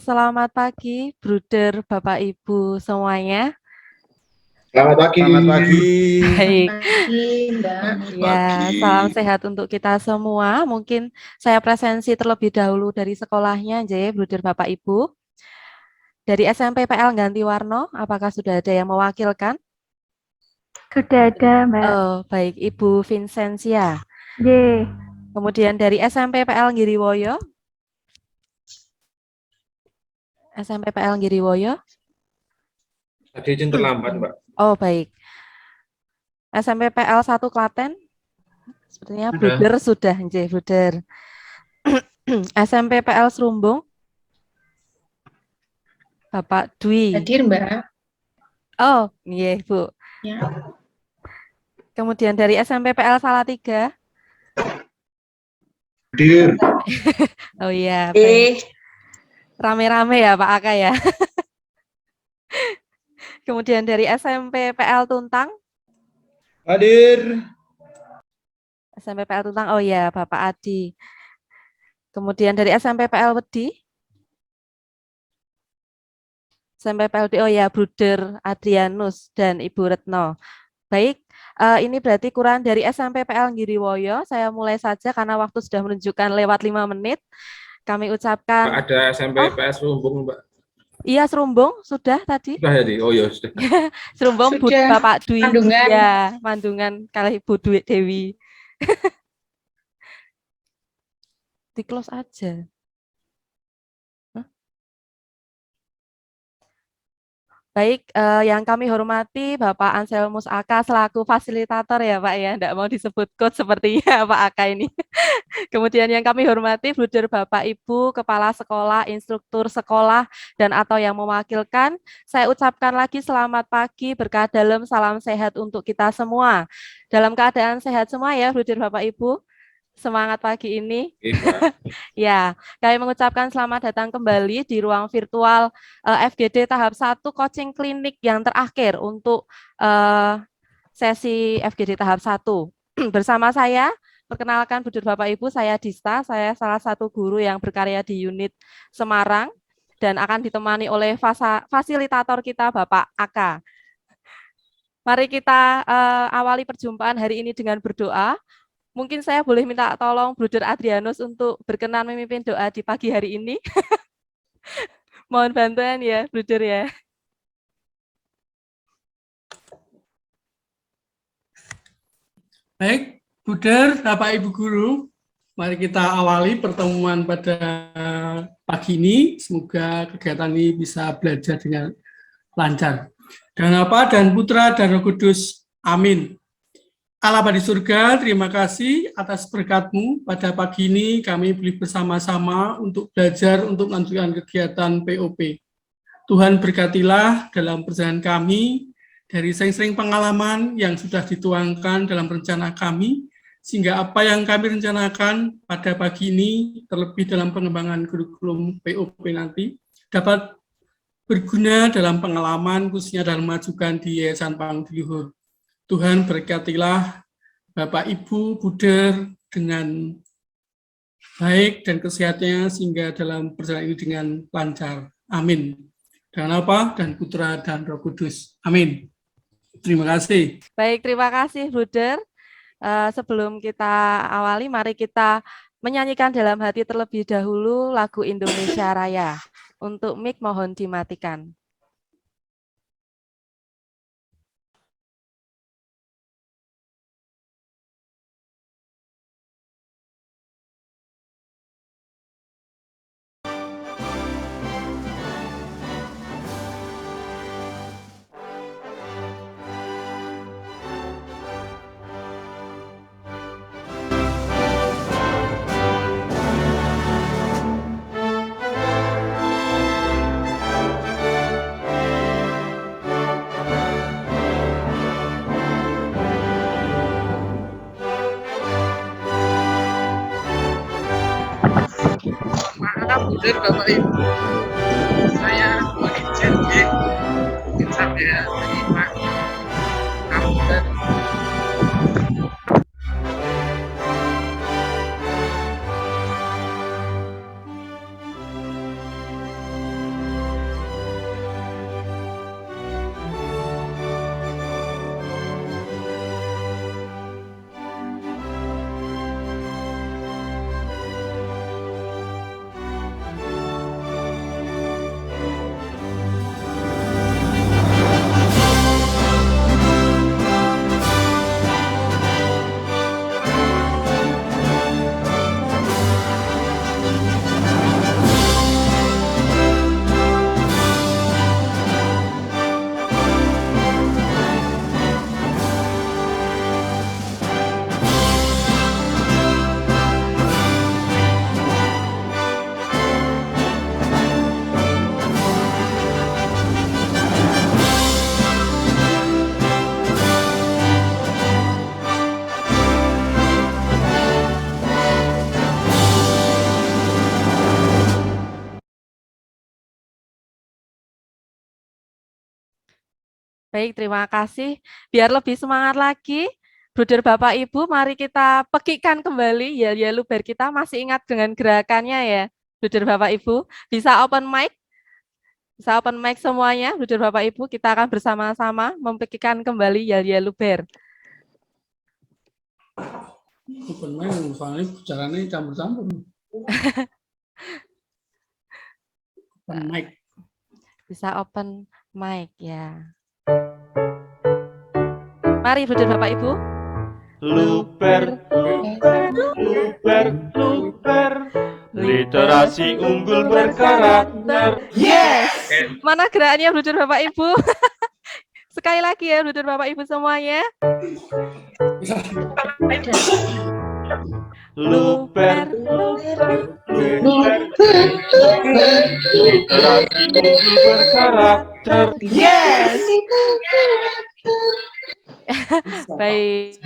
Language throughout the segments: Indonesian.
Selamat pagi, Bruder, Bapak, Ibu semuanya. Selamat pagi. Selamat pagi. Baik, Pagi, Mbak. ya, salam sehat untuk kita semua. Mungkin saya presensi terlebih dahulu dari sekolahnya, J, Bruder, Bapak, Ibu. Dari SMP PL Ganti Warno, apakah sudah ada yang mewakilkan? Sudah ada, Mbak. Oh, baik, Ibu Vincentia. J. Kemudian dari SMP PL Giriwoyo. SMP PL Giriwoyo. Tadi izin terlambat, Mbak. Oh, baik. SMP PL 1 Klaten. Sepertinya Sudah. Bruder sudah, J, Bruder. SMP PL Serumbung. Bapak Dwi. Hadir, Mbak. Oh, iya, Bu. Ya. Kemudian dari SMP PL Salatiga. Hadir. Oh iya, baik. Rame-rame ya Pak Aka ya. Kemudian dari SMP PL Tuntang. Hadir. SMP PL Tuntang, oh iya, Bapak Adi. Kemudian dari SMP PL Wedi. SMP PL Wedi, oh ya, Bruder Adrianus dan Ibu Retno. Baik, ini berarti kurang dari SMP PL Giriwoyo. Saya mulai saja karena waktu sudah menunjukkan lewat 5 menit. Kami ucapkan. Mbak, ada SMP PS Rumbung, Mbak. Iya, Serumbung sudah tadi. Sudah ya, Oh ya, sudah. Serumbung Sudah. Bapak Dwi. Mandungan. Ya, Mandungan kali Ibu Dewi. Di close aja. Baik, yang kami hormati Bapak Anselmus Aka selaku fasilitator ya Pak ya, tidak mau disebut code sepertinya Pak Aka ini. Kemudian yang kami hormati Bruder Bapak Ibu, Kepala Sekolah, Instruktur Sekolah, dan atau yang mewakilkan, saya ucapkan lagi selamat pagi, berkah dalam, salam sehat untuk kita semua. Dalam keadaan sehat semua ya Bruder Bapak Ibu. Semangat pagi ini. Ya, kami mengucapkan selamat datang kembali di ruang virtual FGD tahap 1 coaching klinik yang terakhir untuk sesi FGD tahap 1. Bersama saya, perkenalkan Bruder Bapak Ibu, saya Dista, saya salah satu guru yang berkarya di unit Semarang dan akan ditemani oleh fasilitator kita Bapak Aka. Mari kita awali perjumpaan hari ini dengan berdoa. Mungkin saya boleh minta tolong Bruder Adrianus untuk berkenan memimpin doa di pagi hari ini. Mohon bantuan ya, Bruder ya. Baik, Bruder, Bapak Ibu Guru, mari kita awali pertemuan pada pagi ini. Semoga kegiatan ini bisa belajar dengan lancar. Dan Bapa dan Putra dan Roh Kudus. Amin. Allah Bapa di surga, terima kasih atas berkat-Mu. Pada pagi ini kami boleh bersama-sama untuk belajar untuk melanjutkan kegiatan POP. Tuhan berkatilah dalam perjalanan kami, dari sering-sering pengalaman yang sudah dituangkan dalam rencana kami, sehingga apa yang kami rencanakan pada pagi ini, terlebih dalam pengembangan kurikulum POP nanti, dapat berguna dalam pengalaman, khususnya dalam memajukan di Yayasan Pangdiluhur. Tuhan berkatilah Bapak Ibu Bruder dengan baik dan kesehatannya sehingga dalam perjalanan ini dengan lancar. Amin. Dan Bapa dan Putra dan Roh Kudus. Amin. Terima kasih. Baik, terima kasih Bruder. Sebelum kita awali, mari kita menyanyikan dalam hati terlebih dahulu lagu Indonesia Raya. Untuk mic mohon dimatikan. Bruder Bapak Ibu, saya mau izin mungkin sampai menyimak kamu tadi. Baik, terima kasih. Biar lebih semangat lagi, Bruder Bapak Ibu, mari kita pekikan kembali yel-yel luber kita. Masih ingat dengan gerakannya ya, Bruder Bapak Ibu? Bisa open mic? Bisa open mic semuanya, Bruder Bapak Ibu. Kita akan bersama-sama mempekikan kembali yel-yel luber. Open mic, soalnya bicaranya campur-campur. Open mic. Bisa open mic ya. Mari Bruder Bapak Ibu. Luber, luber, literasi unggul berkarakter. Yes. Mana gerakannya Bruder Bapak Ibu? Sekali lagi ya Bruder Bapak Ibu semuanya. Luber, literasi unggul berkarakter. Yes. Baik.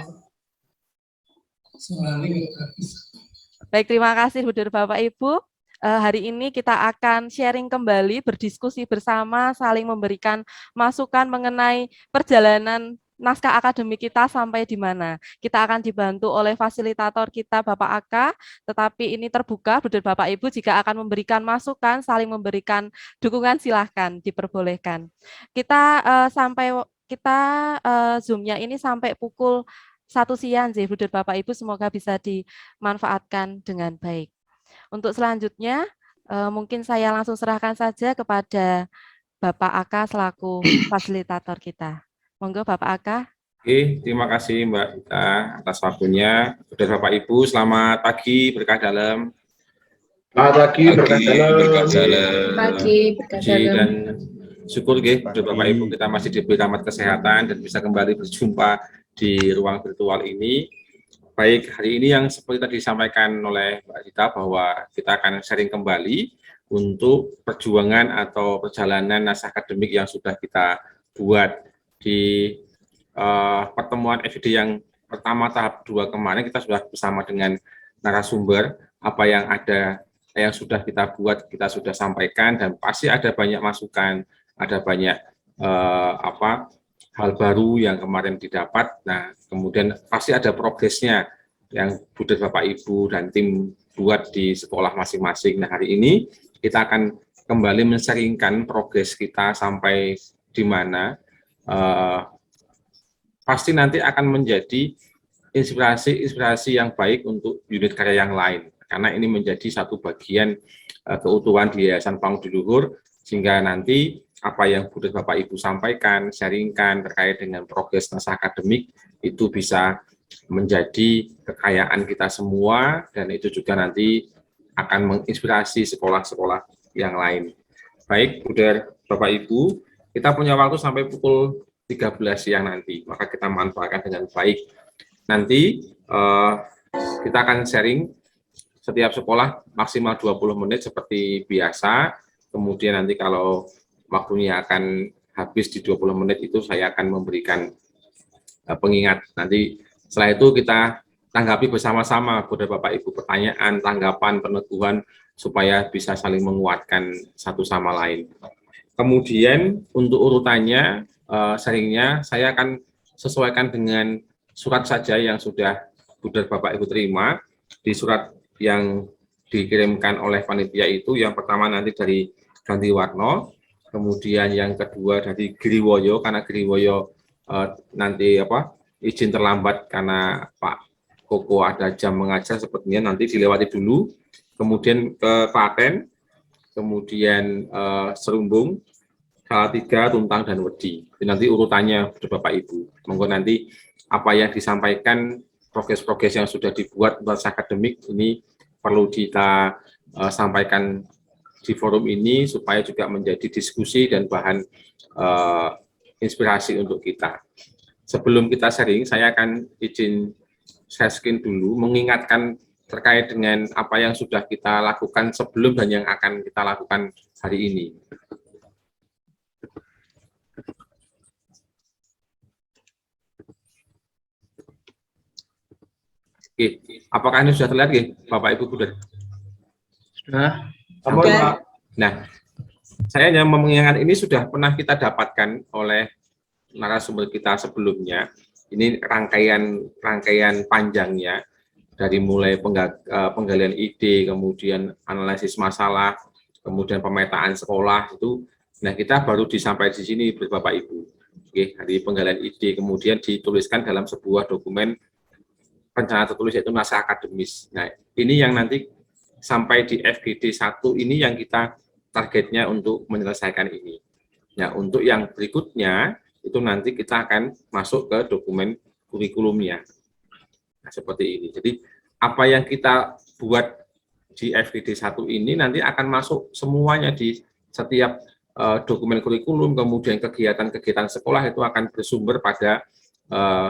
Baik, terima kasih Bruder Bapak Ibu. Hari ini kita akan sharing kembali, berdiskusi bersama, saling memberikan masukan mengenai perjalanan naskah akademik kita sampai di mana. Kita akan dibantu oleh fasilitator kita Bapak Aka, tetapi ini terbuka, Bruder Bapak Ibu jika akan memberikan masukan, saling memberikan dukungan, silahkan diperbolehkan. Kita Zoom-nya ini sampai pukul 1 siang sih, Bruder Bapak Ibu, semoga bisa dimanfaatkan dengan baik. Untuk selanjutnya, mungkin saya langsung serahkan saja kepada Bapak Aka selaku fasilitator kita. Monggo Bapak Aka. Oke, terima kasih Mbak Ita atas waktunya. Saudara Bapak Ibu, selamat pagi, berkah dalam. Selamat pagi, berkah dalam. Pagi, berkah dalam. Dan syukur saudara Bapak Ibu, kita masih diberi rahmat kesehatan dan bisa kembali berjumpa di ruang virtual ini. Baik, hari ini yang seperti tadi disampaikan oleh Mbak Dita bahwa kita akan sharing kembali untuk perjuangan atau perjalanan naskah akademik yang sudah kita buat di pertemuan FGD yang pertama tahap 2 kemarin. Kita sudah bersama dengan narasumber, apa yang ada, yang sudah kita buat, kita sudah sampaikan, dan pasti ada banyak masukan, ada banyak hal baru yang kemarin didapat. Nah, kemudian pasti ada progresnya yang Bruder Bapak Ibu dan tim buat di sekolah masing-masing. Nah, hari ini kita akan kembali men-sharingkan progres kita sampai di mana. Pasti nanti akan menjadi inspirasi yang baik untuk unit karya yang lain, karena ini menjadi satu bagian keutuhan di Yayasan Panggung di Luhur, sehingga nanti apa yang Bruder Bapak Ibu sampaikan, sharingkan terkait dengan progres naskah akademik itu bisa menjadi kekayaan kita semua, dan itu juga nanti akan menginspirasi sekolah-sekolah yang lain. Baik, Bruder Bapak Ibu, kita punya waktu sampai pukul 13 siang nanti, maka kita manfaatkan dengan baik. Nanti kita akan sharing setiap sekolah maksimal 20 menit seperti biasa, kemudian nanti kalau waktunya akan habis di 20 menit itu saya akan memberikan pengingat. Nanti setelah itu kita tanggapi bersama-sama, Bruder Bapak Ibu, pertanyaan, tanggapan, peneguhan, supaya bisa saling menguatkan satu sama lain. Kemudian untuk urutannya, sharingnya saya akan sesuaikan dengan surat saja yang sudah Bruder Bapak Ibu terima. Di surat yang dikirimkan oleh panitia itu, yang pertama nanti dari Ganti Warno, kemudian yang kedua dari Griwoyo, karena Griwoyo nanti izin terlambat karena Pak Koko ada jam mengajar, sepertinya nanti dilewati dulu. Kemudian ke Klaten, kemudian Serumbung, Salatiga, Tuntang, dan Wedi. Nanti urutannya Bapak Ibu. Monggo nanti apa yang disampaikan, progres-progres yang sudah dibuat naskah akademik ini perlu kita sampaikan di forum ini supaya juga menjadi diskusi dan bahan inspirasi untuk kita. Sebelum kita sharing, saya akan izin share screen dulu, mengingatkan terkait dengan apa yang sudah kita lakukan sebelum dan yang akan kita lakukan hari ini. Oke, apakah ini sudah terlihat, Bapak Ibu Bruder? Sudah. Nah, saya hanya mengingat ini sudah pernah kita dapatkan oleh narasumber kita sebelumnya, ini rangkaian panjangnya dari mulai penggalian ide, kemudian analisis masalah, kemudian pemetaan sekolah itu. Nah, kita baru disampaikan di sini Bapak Ibu. Oke, dari penggalian ide kemudian dituliskan dalam sebuah dokumen rencana tertulis yaitu naskah akademis. Nah, ini yang nanti sampai di FGD 1 ini yang kita targetnya untuk menyelesaikan ini. Nah, untuk yang berikutnya itu nanti kita akan masuk ke dokumen kurikulumnya. Nah, seperti ini. Jadi apa yang kita buat di FGD 1 ini nanti akan masuk semuanya di setiap dokumen kurikulum, kemudian kegiatan-kegiatan sekolah itu akan bersumber pada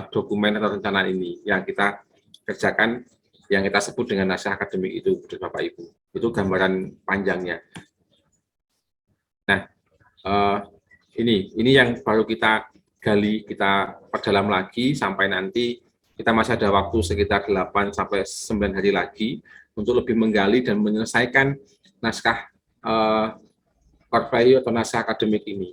dokumen atau rencana ini yang kita kerjakan, yang kita sebut dengan naskah akademik itu, Bapak Ibu. Itu gambaran panjangnya. Nah, ini yang baru kita gali, kita perdalam lagi sampai nanti kita masih ada waktu sekitar 8 sampai 9 hari lagi untuk lebih menggali dan menyelesaikan naskah core value atau naskah akademik ini.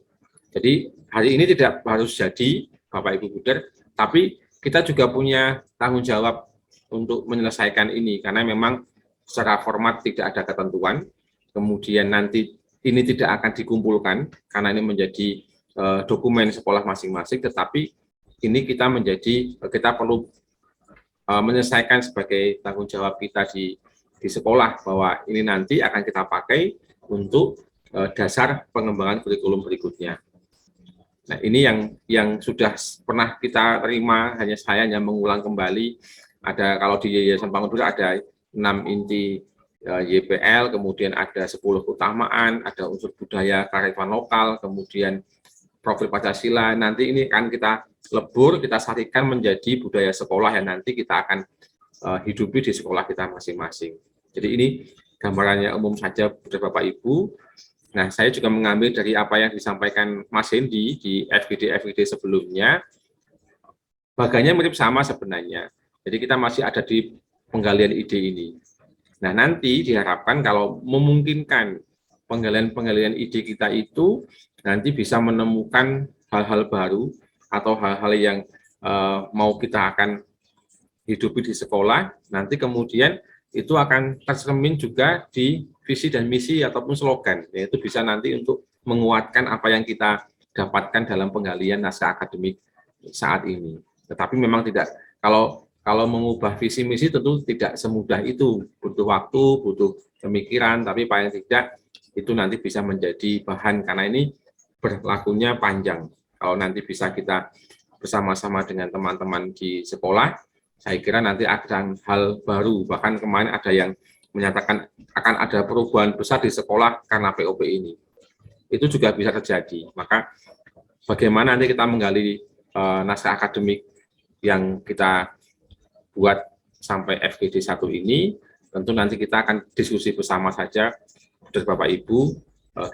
Jadi hari ini tidak harus jadi, Bapak Ibu Buder, tapi kita juga punya tanggung jawab untuk menyelesaikan ini, karena memang secara format tidak ada ketentuan, kemudian nanti ini tidak akan dikumpulkan, karena ini menjadi dokumen sekolah masing-masing, tetapi ini kita perlu menyelesaikan sebagai tanggung jawab kita di sekolah, bahwa ini nanti akan kita pakai untuk dasar pengembangan kurikulum berikutnya. Nah, ini yang sudah pernah kita terima, saya hanya mengulang kembali. Ada, kalau di Yayasan Bangun Budaya ada 6 inti YPL, kemudian ada 10 keutamaan, ada unsur budaya kearifan lokal, kemudian profil Pancasila. Nanti ini akan kita lebur, kita sarikan menjadi budaya sekolah yang nanti kita akan hidupi di sekolah kita masing-masing. Jadi ini gambarannya umum saja, Bapak Ibu. Nah, saya juga mengambil dari apa yang disampaikan Mas Hendy di FGD sebelumnya. Bagiannya mirip sama sebenarnya. Jadi kita masih ada di penggalian ide ini. Nah, nanti diharapkan kalau memungkinkan penggalian ide kita itu nanti bisa menemukan hal-hal baru atau hal-hal yang mau kita akan hidupi di sekolah, nanti kemudian itu akan tercermin juga di visi dan misi ataupun slogan, yaitu bisa nanti untuk menguatkan apa yang kita dapatkan dalam penggalian naskah akademik saat ini. Tetapi memang tidak, kalau mengubah visi misi tentu tidak semudah itu, butuh waktu, butuh pemikiran, tapi paling tidak itu nanti bisa menjadi bahan, karena ini berlakunya panjang. Kalau nanti bisa kita bersama-sama dengan teman-teman di sekolah, saya kira nanti akan hal baru, bahkan kemarin ada yang menyatakan akan ada perubahan besar di sekolah karena POP ini. Itu juga bisa terjadi. Maka bagaimana nanti kita menggali naskah akademik yang kita buat sampai FGD 1 ini, tentu nanti kita akan diskusi bersama saja dari Bapak Ibu,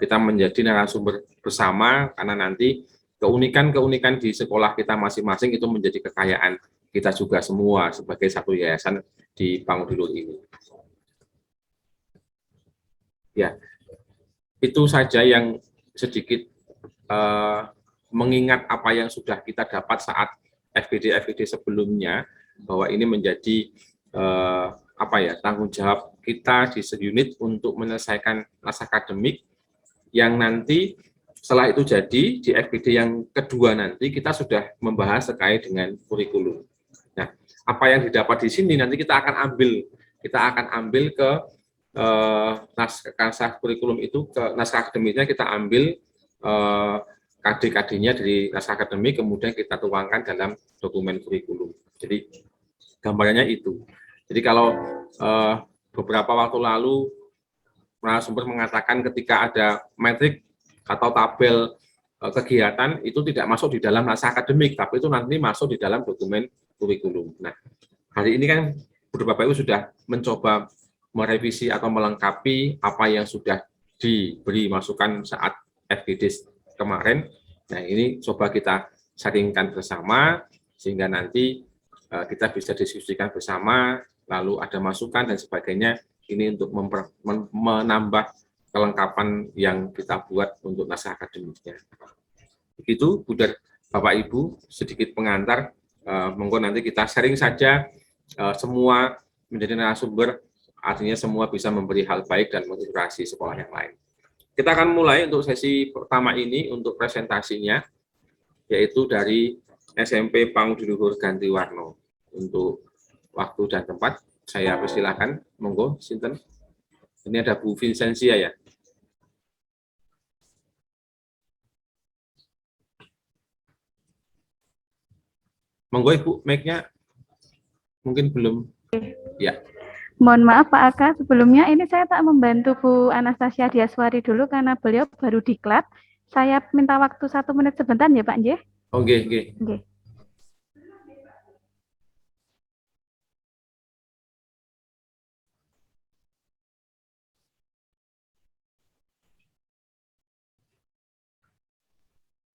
kita menjadi narasumber bersama, karena nanti keunikan-keunikan di sekolah kita masing-masing itu menjadi kekayaan kita juga semua sebagai satu yayasan di Bangun Dulur ini. Ya, itu saja yang sedikit mengingat apa yang sudah kita dapat saat FGD sebelumnya, bahwa ini menjadi tanggung jawab kita di seunit untuk menyelesaikan naskah akademik yang nanti setelah itu jadi di FGD yang kedua nanti kita sudah membahas terkait dengan kurikulum. Nah, apa yang didapat di sini nanti kita akan ambil ke naskah kurikulum itu, ke naskah akademiknya kita ambil KD-KD-nya dari naskah akademik, kemudian kita tuangkan dalam dokumen kurikulum. Jadi gambarannya itu. Jadi kalau beberapa waktu lalu narasumber mengatakan ketika ada metrik atau tabel kegiatan itu tidak masuk di dalam naskah akademik, tapi itu nanti masuk di dalam dokumen kurikulum. Nah, hari ini kan Bapak Ibu sudah mencoba merevisi atau melengkapi apa yang sudah diberi masukan saat FGD kemarin. Nah, ini coba kita sharingkan bersama sehingga nanti kita bisa diskusikan bersama, lalu ada masukan dan sebagainya, ini untuk menambah kelengkapan yang kita buat untuk naskah akademiknya. Begitu, Bapak Ibu sedikit pengantar, monggo nanti kita sharing saja, semua menjadi narasumber, artinya semua bisa memberi hal baik dan menginspirasi sekolah yang lain. Kita akan mulai untuk sesi pertama ini untuk presentasinya, yaitu dari SMP Panguduluhur Ganti Warno. Untuk waktu dan tempat, saya persilahkan, monggo, sinten. Ini ada Bu Vincentia ya. Monggo Ibu, mic-nya mungkin belum. Ya. Mohon maaf Pak Aka, sebelumnya ini saya tak membantu Bu Anastasia Diaswari dulu karena beliau baru diklat. Saya minta waktu 1 menit sebentar ya Pak Nje. Oke. Oke.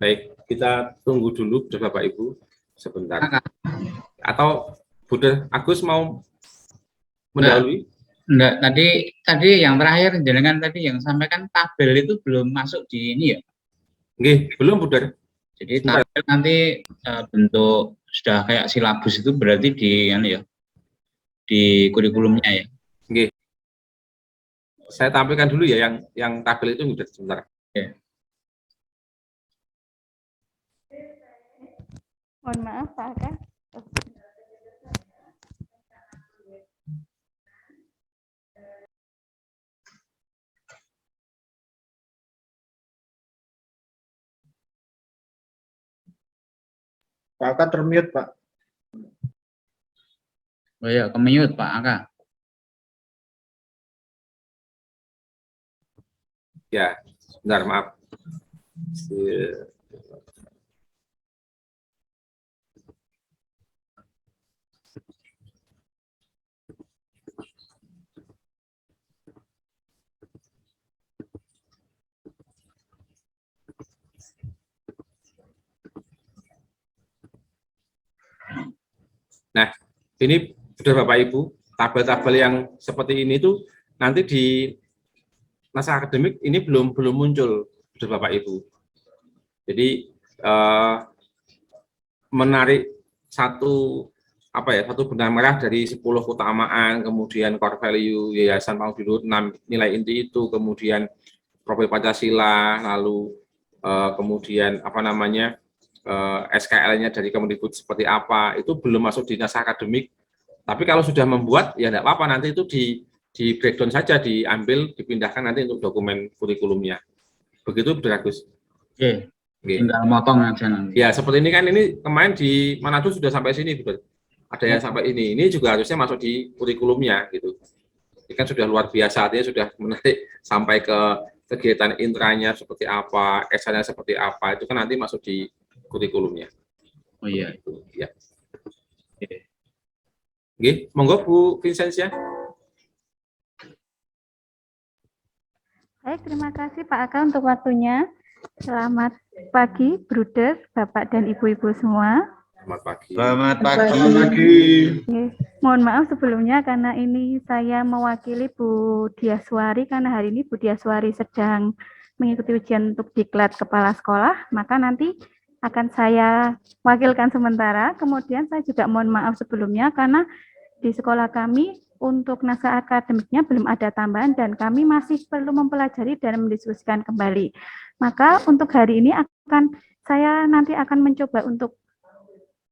Baik, kita tunggu dulu Bapak Ibu sebentar. Atau Bunda Agus mau mendahului? Enggak, tadi yang terakhir jenengan tadi yang sampaikan tabel itu belum masuk di ini ya. Oke, belum Bunda. Jadi tabel nanti bentuk sudah kayak silabus itu berarti di ya, di kurikulumnya ya. Oke. Saya tampilkan dulu ya yang tabel itu Bunda sebentar. Oke. Mohon maaf Pak Aka. Pak Aka termute, Pak. Oh ya, ke-mute Pak Aka. Ya, sebentar maaf. Nah, ini sudah Bapak Ibu, tabel-tabel yang seperti ini tuh nanti di naskah akademik ini belum muncul, sudah Bapak Ibu. Jadi menarik satu benang merah dari 10 keutamaan, kemudian core value Yayasan Panguduluhur, 6 nilai inti itu, kemudian profil Pancasila, lalu kemudian SKL-nya dari Kemendikbud seperti apa, itu belum masuk di naskah akademik. Tapi kalau sudah membuat, ya tidak apa-apa, nanti itu di breakdown saja, diambil, dipindahkan nanti untuk dokumen kurikulumnya. Begitu, Bu Agus. Oke. Tinggal motong aja nanti. Ya, seperti ini kan, ini kemarin di Manado sudah sampai sini, Bu. Ada yang sampai ini juga harusnya masuk di kurikulumnya, gitu. Ini kan sudah luar biasa, artinya sudah menarik sampai ke kegiatan intranya seperti apa, esanya seperti apa, itu kan nanti masuk di kurikulumnya. Oh iya. Ya. Oke, monggo Bu Vincentia. Baik, terima kasih Pak Aka untuk waktunya. Selamat pagi, Bruder, Bapak dan Ibu-ibu semua. Selamat pagi. Selamat pagi. Selamat pagi. Oke. Mohon maaf sebelumnya karena ini saya mewakili Bu Diaswari karena hari ini Bu Diaswari sedang mengikuti ujian untuk diklat kepala sekolah, maka nanti akan saya wakilkan sementara. Kemudian saya juga mohon maaf sebelumnya karena di sekolah kami untuk naskah akademiknya belum ada tambahan dan kami masih perlu mempelajari dan mendiskusikan kembali. Maka untuk hari ini saya nanti akan mencoba untuk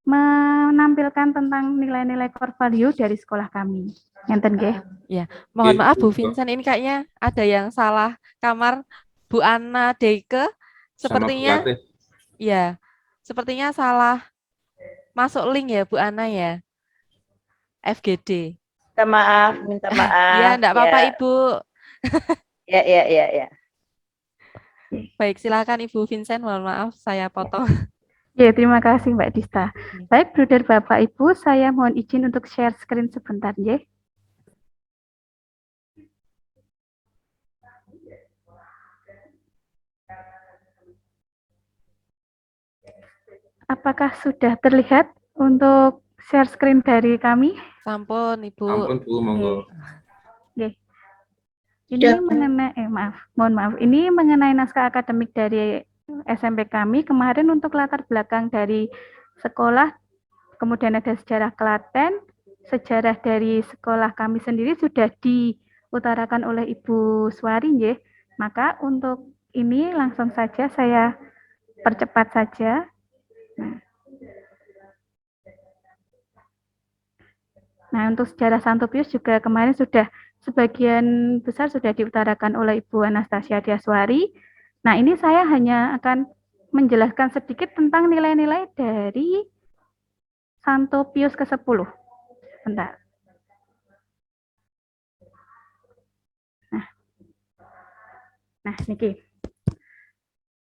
menampilkan tentang nilai-nilai core value dari sekolah kami. Ngenten nggih. Ya, mohon maaf Bu Vincent, ini kayaknya ada yang salah kamar. Bu Anna Deike sepertinya ya, sepertinya salah masuk link ya Bu Ana ya. FGD. Minta maaf. Ya, enggak apa-apa ya. Ibu. Ya. Baik, silakan Ibu Vincent, mohon maaf saya potong. Ya, terima kasih Mbak Dista. Baik, Bruder Bapak Ibu, saya mohon izin untuk share screen sebentar ya. Apakah sudah terlihat untuk share screen dari kami? Sampun Ibu. Ampun Bu, monggo. Oke. Ini mengenai mohon maaf. Ini mengenai naskah akademik dari SMP kami. Kemarin untuk latar belakang dari sekolah, kemudian ada sejarah Klaten, sejarah dari sekolah kami sendiri sudah diutarakan oleh Ibu Suwari, nggih. Maka untuk ini langsung saja saya percepat saja. Nah, untuk sejarah Santo Pius juga kemarin sudah sebagian besar sudah diutarakan oleh Ibu Anastasia Diaswari. Nah, ini saya hanya akan menjelaskan sedikit tentang nilai-nilai dari Santo Pius ke-10. Bentar. Nah, niki.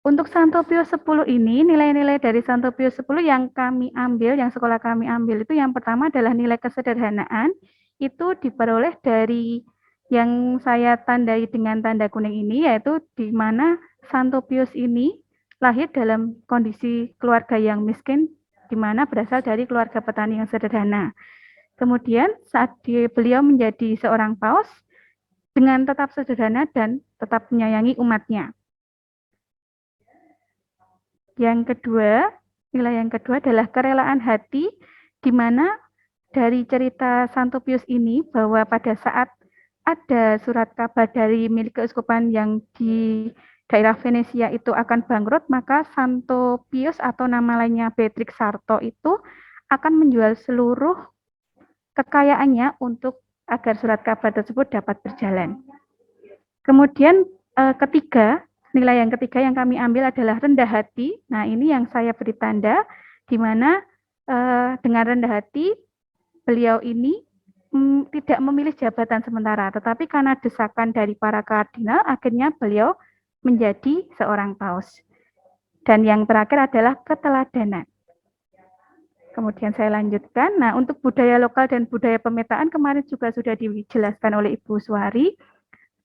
Untuk Santo Pius 10 ini, nilai-nilai dari Santo Pius 10 yang kami ambil, yang sekolah kami ambil itu yang pertama adalah nilai kesederhanaan. Itu diperoleh dari yang saya tandai dengan tanda kuning ini, yaitu di mana Santo Pius ini lahir dalam kondisi keluarga yang miskin, di mana berasal dari keluarga petani yang sederhana. Kemudian saat beliau menjadi seorang paus, dengan tetap sederhana dan tetap menyayangi umatnya. Yang kedua, nilai yang kedua adalah kerelaan hati, di mana dari cerita Santo Pius ini bahwa pada saat ada surat kabar dari milik keuskupan yang di daerah Venesia itu akan bangkrut, maka Santo Pius atau nama lainnya Beatrix Sarto itu akan menjual seluruh kekayaannya untuk agar surat kabar tersebut dapat berjalan. Kemudian nilai yang ketiga yang kami ambil adalah rendah hati. Nah, ini yang saya beri tanda, di mana dengan rendah hati, beliau ini tidak memilih jabatan sementara, tetapi karena desakan dari para kardinal, akhirnya beliau menjadi seorang paus. Dan yang terakhir adalah keteladanan. Kemudian saya lanjutkan. Nah, untuk budaya lokal dan budaya pemetaan kemarin juga sudah dijelaskan oleh Ibu Suwari,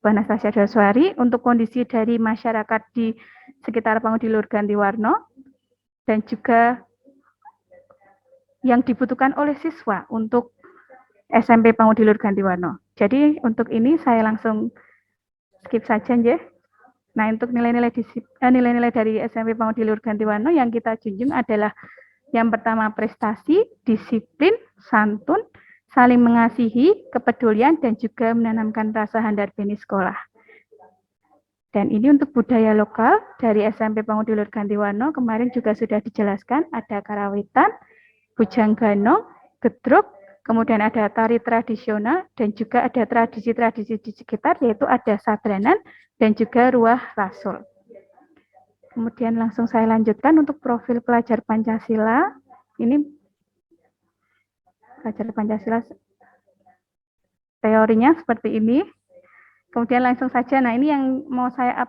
Bu Anastasia Diaswari, untuk kondisi dari masyarakat di sekitar Pangudilur Gantiwarna dan juga yang dibutuhkan oleh siswa untuk SMP Pangudilur Gantiwarna. Jadi untuk ini saya langsung skip saja, nggih. Nah, untuk nilai-nilai dari SMP Pangudilur Gantiwarna yang kita junjung adalah yang pertama prestasi, disiplin, santun, saling mengasihi, kepedulian, dan juga menanamkan rasa handar beni sekolah. Dan ini untuk budaya lokal dari SMP Pangudilur Gantiwarna, kemarin juga sudah dijelaskan, ada karawitan, bujang ganong, gedruk, kemudian ada tari tradisional, dan juga ada tradisi-tradisi di sekitar, yaitu ada sadranan, dan juga ruah rasul. Kemudian langsung saya lanjutkan untuk profil pelajar Pancasila. Ini pelajar Pancasila teorinya seperti ini. Kemudian langsung saja, nah ini yang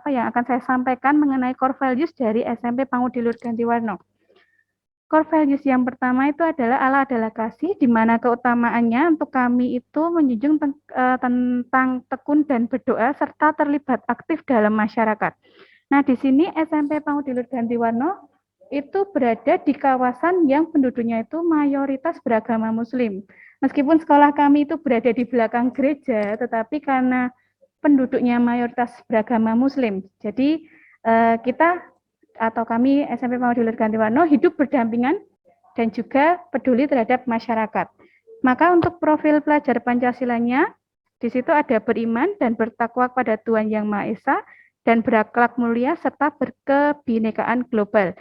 yang akan saya sampaikan mengenai core values dari SMP Pangudilur Gantiwarna. Core values yang pertama itu adalah Allah adalah kasih, di mana keutamaannya untuk kami itu menjunjung tentang tekun dan berdoa serta terlibat aktif dalam masyarakat. Nah, di sini SMP Pangudilur Gantiwarna itu berada di kawasan yang penduduknya itu mayoritas beragama Muslim. Meskipun sekolah kami itu berada di belakang gereja, tetapi karena penduduknya mayoritas beragama Muslim, jadi kami SMP Pangudilur Gantiwarna hidup berdampingan dan juga peduli terhadap masyarakat. Maka untuk profil pelajar Pancasilanya, di situ ada beriman dan bertakwa kepada Tuhan Yang Maha Esa, dan berakhlak mulia serta berkebinekaan global,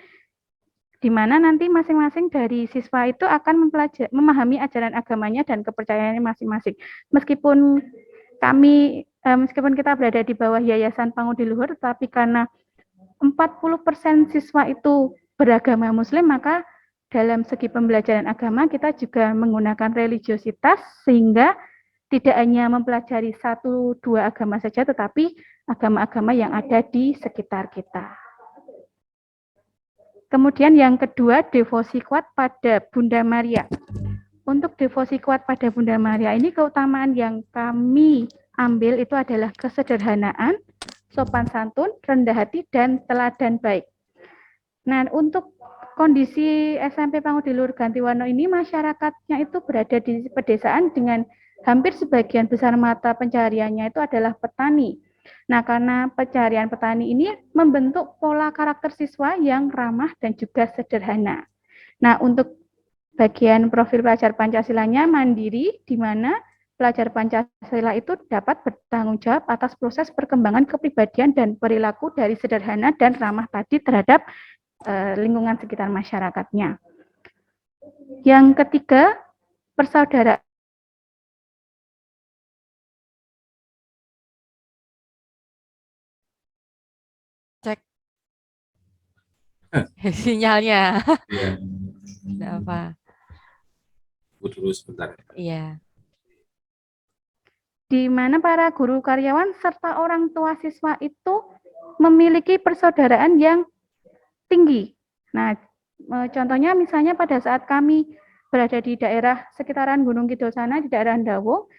di mana nanti masing-masing dari siswa itu akan memahami ajaran agamanya dan kepercayaannya masing-masing. Meskipun kita berada di bawah Yayasan Pangudiluhur, tetapi karena 40% siswa itu beragama Muslim, maka dalam segi pembelajaran agama kita juga menggunakan religiositas, sehingga tidak hanya mempelajari 1-2 agama saja, tetapi agama-agama yang ada di sekitar kita. Kemudian yang kedua, devosi kuat pada Bunda Maria. Untuk devosi kuat pada Bunda Maria ini, keutamaan yang kami ambil itu adalah kesederhanaan, sopan santun, rendah hati, dan teladan baik. Nah, untuk kondisi SMP Pangudilur Gantiwarna ini, masyarakatnya itu berada di pedesaan dengan hampir sebagian besar mata pencahariannya itu adalah petani. Nah, karena pencaharian petani ini membentuk pola karakter siswa yang ramah dan juga sederhana. Nah, untuk bagian profil pelajar Pancasilanya mandiri, di mana pelajar Pancasila itu dapat bertanggung jawab atas proses perkembangan kepribadian dan perilaku dari sederhana dan ramah tadi terhadap lingkungan sekitar masyarakatnya. Yang ketiga, persaudaraan. Cek sinyalnya. Iya. Nggak apa. Tunggu dulu sebentar. Iya. Di mana para guru karyawan serta orang tua siswa itu memiliki persaudaraan yang tinggi. Nah, contohnya misalnya pada saat kami berada di daerah sekitaran Gunung Kidul sana, di daerah Ndawo,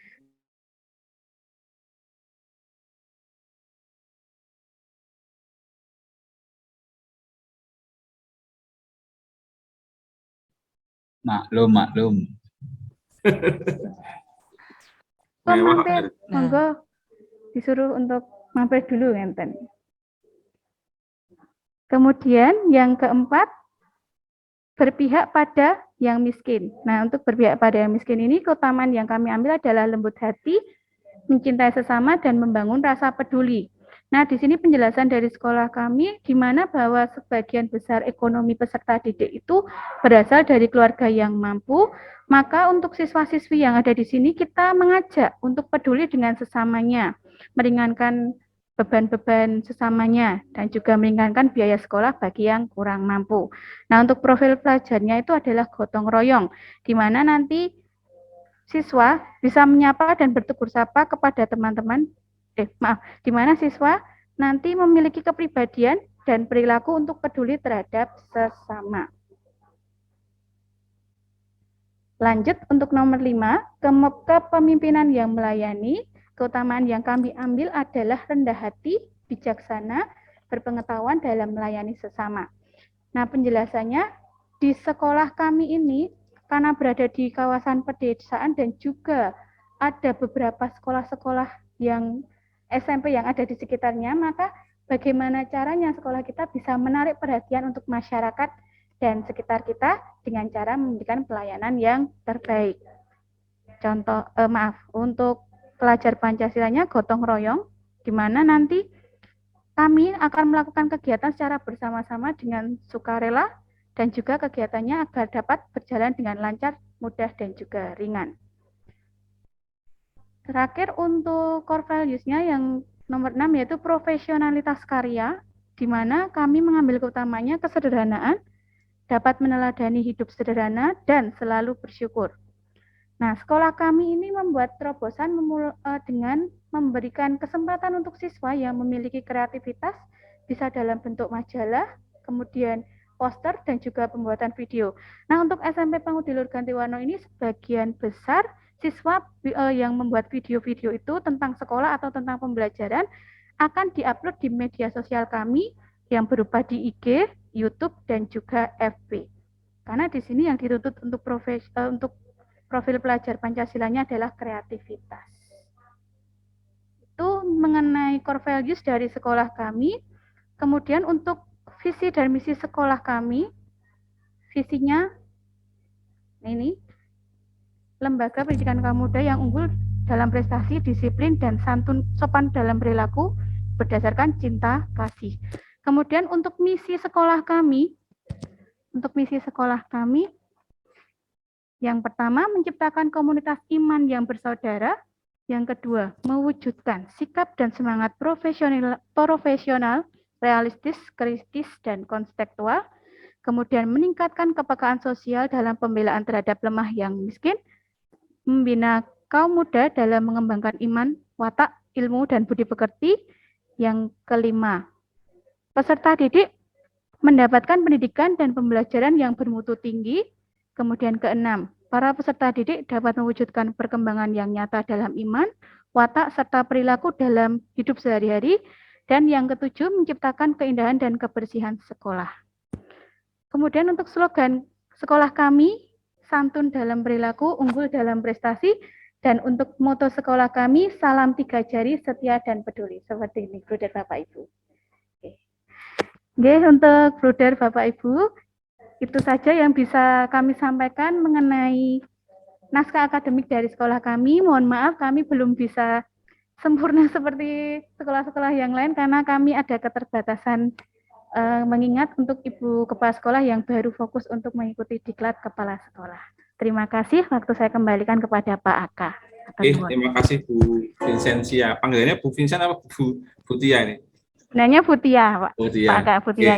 Maklum. mampir, monggo disuruh untuk mampir dulu ngenten. Kemudian yang keempat, berpihak pada yang miskin. Nah, untuk berpihak pada yang miskin ini, keutamaan yang kami ambil adalah lembut hati, mencintai sesama, dan membangun rasa peduli. Nah, di sini penjelasan dari sekolah kami, di mana bahwa sebagian besar ekonomi peserta didik itu berasal dari keluarga yang mampu, maka untuk siswa-siswi yang ada di sini, kita mengajak untuk peduli dengan sesamanya, meringankan beban-beban sesamanya, dan juga meringankan biaya sekolah bagi yang kurang mampu. Nah, untuk profil pelajarnya itu adalah gotong royong, di mana nanti siswa bisa menyapa dan bertegur sapa kepada teman-teman, di mana siswa nanti memiliki kepribadian dan perilaku untuk peduli terhadap sesama. Lanjut untuk nomor 5, kepemimpinan yang melayani. Keutamaan yang kami ambil adalah rendah hati, bijaksana, berpengetahuan dalam melayani sesama. Nah, penjelasannya di sekolah kami ini, karena berada di kawasan pedesaan dan juga ada beberapa sekolah-sekolah yang SMP yang ada di sekitarnya, maka bagaimana caranya sekolah kita bisa menarik perhatian untuk masyarakat dan sekitar kita dengan cara memberikan pelayanan yang terbaik. Contoh, untuk pelajar Pancasilanya gotong royong, di mana nanti kami akan melakukan kegiatan secara bersama-sama dengan sukarela dan juga kegiatannya agar dapat berjalan dengan lancar, mudah, dan juga ringan. Terakhir untuk core values-nya yang nomor 6 yaitu profesionalitas karya, di mana kami mengambil keutamanya kesederhanaan, dapat meneladani hidup sederhana, dan selalu bersyukur. Nah, sekolah kami ini membuat terobosan dengan memberikan kesempatan untuk siswa yang memiliki kreativitas, bisa dalam bentuk majalah, kemudian poster, dan juga pembuatan video. Nah, untuk SMP Pangudilur Gantiwarno ini sebagian besar siswa yang membuat video-video itu tentang sekolah atau tentang pembelajaran akan diupload di media sosial kami yang berupa di IG, YouTube, dan juga FB. Karena di sini yang dituntut untuk profil pelajar Pancasilanya adalah kreativitas. Itu mengenai core values dari sekolah kami. Kemudian untuk visi dan misi sekolah kami, visinya ini, lembaga pendidikan kaum muda yang unggul dalam prestasi, disiplin, dan santun sopan dalam perilaku berdasarkan cinta kasih. Kemudian untuk misi sekolah kami, yang pertama menciptakan komunitas iman yang bersaudara, yang kedua mewujudkan sikap dan semangat profesional, realistis, kritis, dan konstektual, kemudian meningkatkan kepekaan sosial dalam pembelaan terhadap lemah yang miskin, membina kaum muda dalam mengembangkan iman, watak, ilmu, dan budi pekerti. Yang kelima, peserta didik mendapatkan pendidikan dan pembelajaran yang bermutu tinggi. Kemudian keenam, para peserta didik dapat mewujudkan perkembangan yang nyata dalam iman, watak, serta perilaku dalam hidup sehari-hari. Dan yang ketujuh, menciptakan keindahan dan kebersihan sekolah. Kemudian untuk slogan sekolah kami, santun dalam perilaku, unggul dalam prestasi. Dan untuk moto sekolah kami, salam 3 jari, setia dan peduli. Seperti ini, Bruder Bapak Ibu. Oke, untuk Bruder Bapak Ibu, itu saja yang bisa kami sampaikan mengenai naskah akademik dari sekolah kami. Mohon maaf, kami belum bisa sempurna seperti sekolah-sekolah yang lain karena kami ada keterbatasan mengingat untuk Ibu Kepala Sekolah yang baru fokus untuk mengikuti diklat Kepala Sekolah. Terima kasih, waktu saya kembalikan kepada Pak Aka. Terima kasih Bu Vincentia. Panggilannya Bu Vincent apa Bu Tia ini? Sebenarnya Bu Tia, Pak. Bu Tia. Pak Aka, Bu Tia.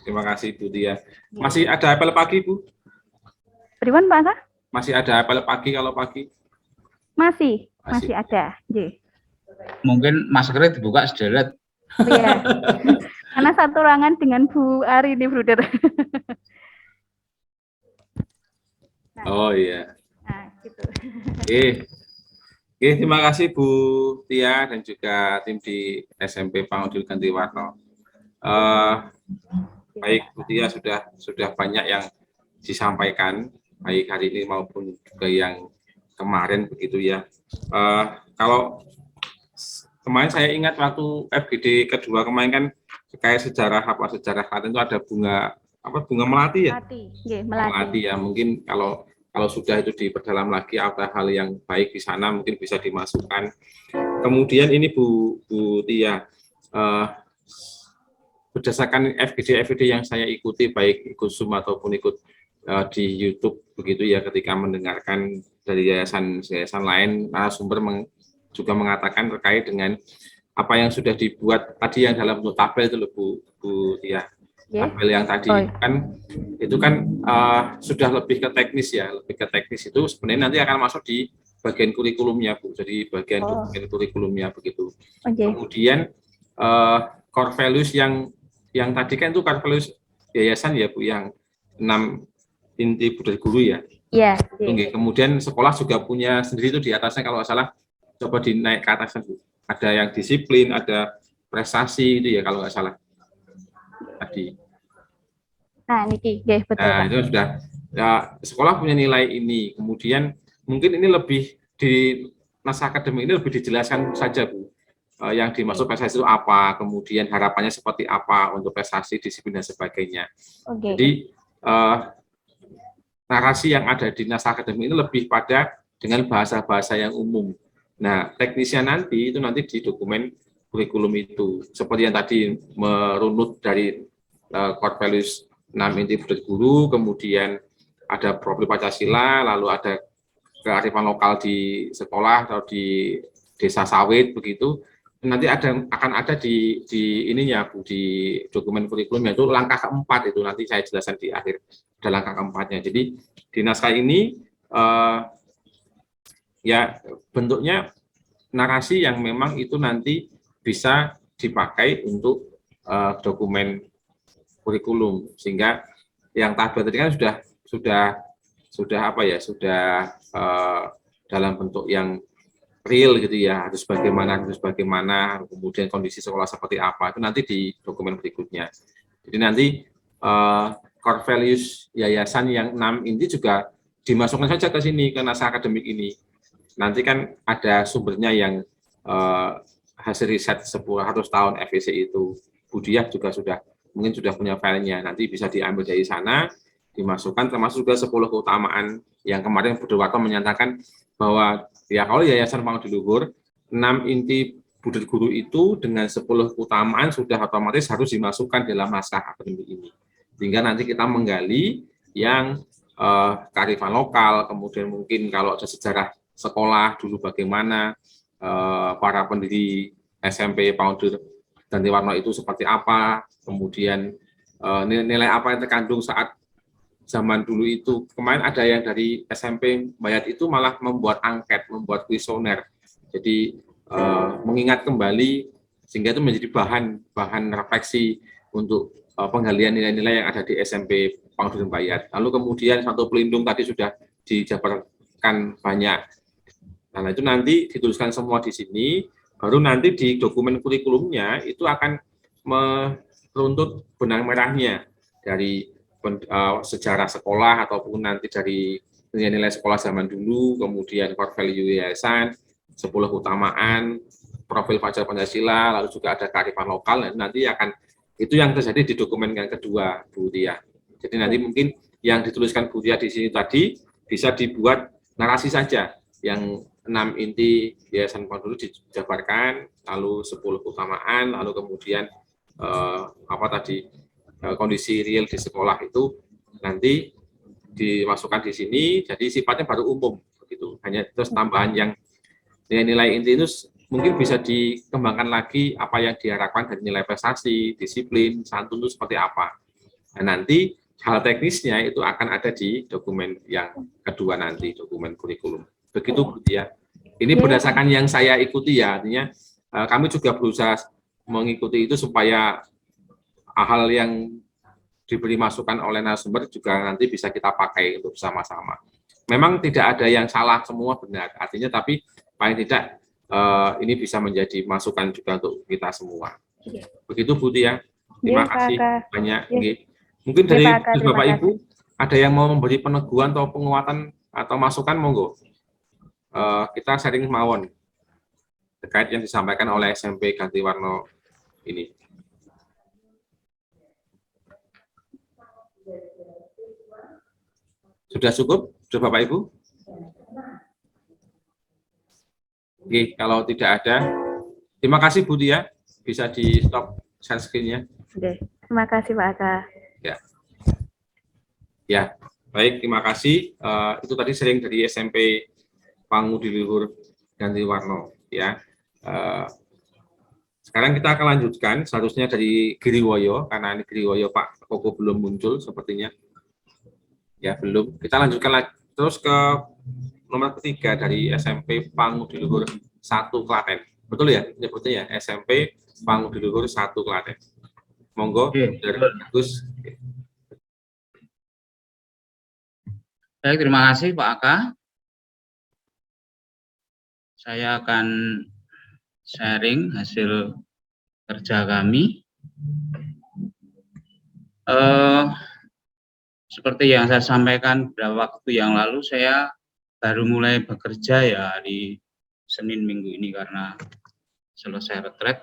Terima kasih Bu Tia. Masih ada apel pagi, Bu? Pripun, Pak Aka? Masih ada apel pagi kalau pagi? Masih ada. Mungkin maskernya dibuka sederet. Iya. Karena satu ruangan dengan Bu Ari ini, Bruder. Oh iya. Nah, gitu. Oke, terima kasih Bu Tia dan juga tim di SMP Pangudil Gantiwarno. Baik Bu Tia, sudah banyak yang disampaikan baik hari ini maupun juga yang kemarin begitu ya. Kalau kemarin saya ingat waktu FGD kedua kemarin kan kayak sejarah Klaten itu ada bunga melati ya? Melati ya. Mungkin kalau sudah itu diperdalam lagi ada hal yang baik di sana mungkin bisa dimasukkan. Kemudian ini Bu Tia, berdasarkan FGD yang saya ikuti baik ikut Zoom ataupun ikut di YouTube begitu ya, ketika mendengarkan dari yayasan lain, narasumber juga mengatakan terkait dengan apa yang sudah dibuat tadi yang dalam bentuk tabel itu loh Bu Tia. Tabel yang tadi itu kan sudah lebih ke teknis ya, lebih ke teknis itu sebenarnya nanti akan masuk di bagian kurikulumnya Bu, jadi bagian dokumen kurikulumnya begitu. Kemudian core values yang tadi kan itu core values yayasan ya Bu, yang 6 inti budaya guru ya. Iya. Kemudian sekolah juga punya sendiri itu di atasnya kalau nggak salah, coba dinaik ke atasnya Bu. Ada yang disiplin, ada prestasi itu ya kalau nggak salah tadi. Nah, niki, betul. Nah, itu sudah ya, sekolah punya nilai ini. Kemudian mungkin ini lebih di naskah akademik ini lebih dijelaskan saja Bu. Yang dimaksud prestasi itu apa, kemudian harapannya seperti apa untuk prestasi, disiplin dan sebagainya. Jadi narasi yang ada di naskah akademik ini lebih pada dengan bahasa-bahasa yang umum. Nah, teknisnya nanti itu nanti di dokumen kurikulum itu. Seperti yang tadi merunut dari core values 6 inti budaya guru, kemudian ada profil Pancasila, lalu ada kearifan lokal di sekolah atau di desa sawit begitu. Nanti akan ada di ininya Bu, di dokumen kurikulum itu langkah keempat itu nanti saya jelaskan di akhir, ada langkah keempatnya. Jadi di naskah ini ya bentuknya narasi yang memang itu nanti bisa dipakai untuk dokumen kurikulum, sehingga yang tabel tadi kan sudah apa ya, sudah dalam bentuk yang real gitu ya, harus bagaimana, kemudian kondisi sekolah seperti apa, itu nanti di dokumen berikutnya. Jadi nanti core values yayasan yang 6 inti juga dimasukkan saja ke sini, ke naskah akademik ini. Nanti kan ada sumbernya yang hasil riset 100 tahun FEC itu. Bu Diah juga mungkin sudah punya filenya, nanti bisa diambil dari sana, dimasukkan, termasuk juga 10 keutamaan yang kemarin Bu Dewarto menyatakan bahwa ya kalau Yayasan Pangudil Luhur 6 inti budaya guru itu dengan 10 keutamaan sudah otomatis harus dimasukkan dalam naskah akademik ini. Sehingga nanti kita menggali yang kearifan lokal, kemudian mungkin kalau ada sejarah sekolah dulu bagaimana, para pendiri SMP Pangudil Gantiwarno itu seperti apa, kemudian nilai apa yang terkandung saat zaman dulu itu. Kemarin ada yang dari SMP Bayat itu malah membuat angket, membuat kuesioner. Jadi mengingat kembali sehingga itu menjadi bahan refleksi untuk penggalian nilai-nilai yang ada di SMP Pangudil Bayat. Lalu kemudian satu pelindung tadi sudah dijabarkan banyak. Nah, itu nanti dituliskan semua di sini, baru nanti di dokumen kurikulumnya itu akan meruntut benang merahnya dari sejarah sekolah ataupun nanti dari nilai sekolah zaman dulu, kemudian core value yayasan, 10 keutamaan, profil fajar Pancasila, lalu juga ada kearifan lokal. Nanti akan itu yang terjadi di dokumen yang kedua, Bu Tia. Jadi nanti mungkin yang dituliskan Bu Tia di sini tadi bisa dibuat narasi saja, yang 6 inti Yayasan Pang dulu dijabarkan, lalu 10 keutamaan, lalu kemudian kondisi real di sekolah itu nanti dimasukkan di sini, jadi sifatnya baru umum begitu. Hanya terus tambahan yang nilai-nilai inti itu mungkin bisa dikembangkan lagi apa yang diharapkan dari nilai prestasi, disiplin, santun itu seperti apa. Nah, nanti hal teknisnya itu akan ada di dokumen yang kedua nanti, dokumen kurikulum. Begitu Bu Tia. Ini berdasarkan yang saya ikuti ya, artinya kami juga berusaha mengikuti itu supaya hal yang diberi masukan oleh narasumber juga nanti bisa kita pakai untuk bersama-sama. Memang tidak ada yang salah, semua benar. Artinya tapi paling tidak ini bisa menjadi masukan juga untuk kita semua. Begitu Bu Tia. Terima kasih banyak. Mungkin dari Bapak Ibu ada yang mau memberi peneguhan atau penguatan atau masukan, monggo. Kita sharing mawon terkait yang disampaikan oleh SMP Ganti Warna ini. Sudah cukup, sudah Bapak Ibu? Oke, kalau tidak ada, terima kasih Bu Tia, bisa di stop share screen-nya. Oke, terima kasih Pak Aka. Ya, baik, terima kasih. Itu tadi sharing dari SMP Pangudi Luhur Ganti Warna. Ya, sekarang kita akan lanjutkan, seharusnya dari Giriwoyo, karena ini Giriwoyo Pak Koko belum muncul sepertinya. Ya, belum. Kita lanjutkan lagi terus ke nomor ketiga dari SMP Pangudi Luhur 1 Klaten. Betul ya? Nyebutnya ya, SMP Pangudi Luhur 1 Klaten. Monggo, dari Agus. Baik, terima kasih Pak Aka. Saya akan sharing hasil kerja kami. Seperti yang saya sampaikan beberapa waktu yang lalu, saya baru mulai bekerja ya di Senin minggu ini karena selesai retret.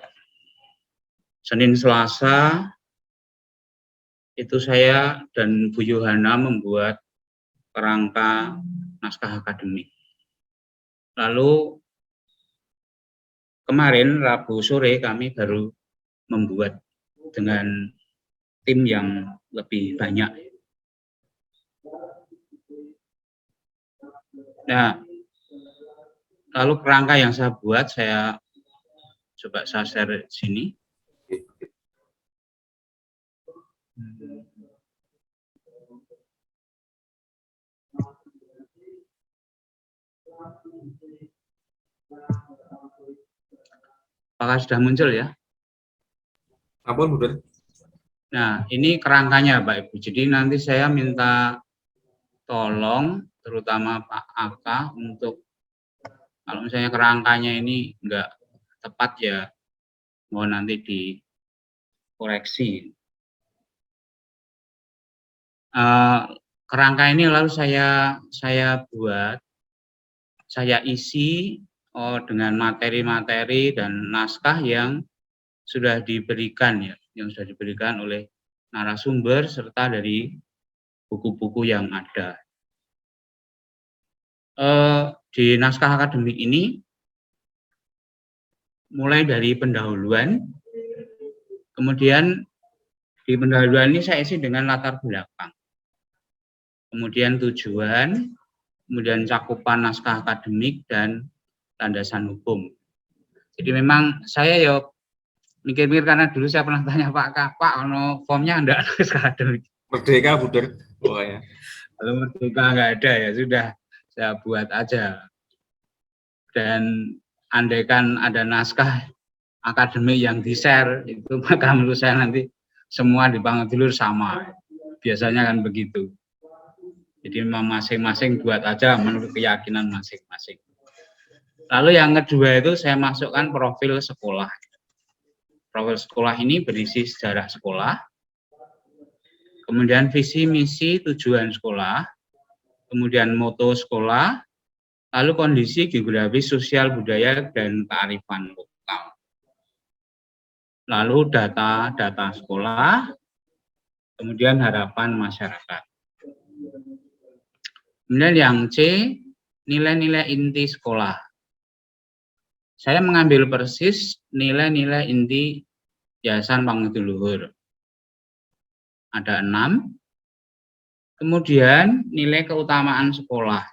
Senin Selasa itu saya dan Bu Yohana membuat kerangka naskah akademik. Lalu kemarin Rabu sore kami baru membuat dengan tim yang lebih banyak. Nah, lalu kerangka yang saya buat, saya coba saya share di sini. Apakah sudah muncul ya? Ampun, Bu. Nah, ini kerangkanya Pak Ibu. Jadi nanti saya minta tolong terutama Pak Aka untuk kalau misalnya kerangkanya ini enggak tepat ya, mohon nanti dikoreksi. Kerangka ini lalu saya buat, saya isi dengan materi-materi dan naskah yang sudah diberikan ya, yang sudah diberikan oleh narasumber serta dari buku-buku yang ada. Di naskah akademik ini mulai dari pendahuluan, kemudian di pendahuluan ini saya isi dengan latar belakang, kemudian tujuan, kemudian cakupan naskah akademik dan landasan hukum. Jadi memang saya ya mikir-mikir karena dulu saya pernah tanya Pak ono formnya enggak naskah akademik. Merdeka, Buder. Pokoknya. Kalau merdeka enggak ada ya sudah saya buat aja. Dan andaikan ada naskah akademik yang di-share itu maka menurut saya nanti semua di Pangudilur sama. Biasanya kan begitu. Jadi memang masing-masing buat aja menurut keyakinan masing-masing. Lalu yang kedua itu saya masukkan profil sekolah. Profil sekolah ini berisi sejarah sekolah, kemudian visi, misi, tujuan sekolah, kemudian moto sekolah, lalu kondisi geografis, sosial, budaya, dan kearifan lokal. Lalu data sekolah, kemudian harapan masyarakat. Kemudian yang C, nilai-nilai inti sekolah. Saya mengambil persis nilai-nilai inti Yayasan Pangudi Luhur. Ada 6. Kemudian nilai keutamaan sekolah.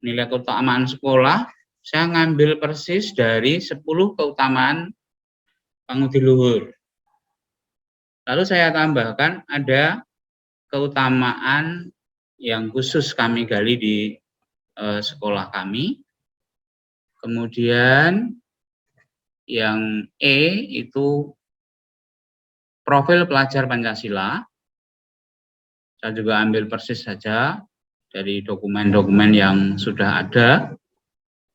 Nilai keutamaan sekolah, saya ngambil persis dari 10 keutamaan Pangudi Luhur. Lalu saya tambahkan ada keutamaan yang khusus kami gali di sekolah kami. Kemudian yang E itu profil pelajar Pancasila. Saya juga ambil persis saja dari dokumen-dokumen yang sudah ada.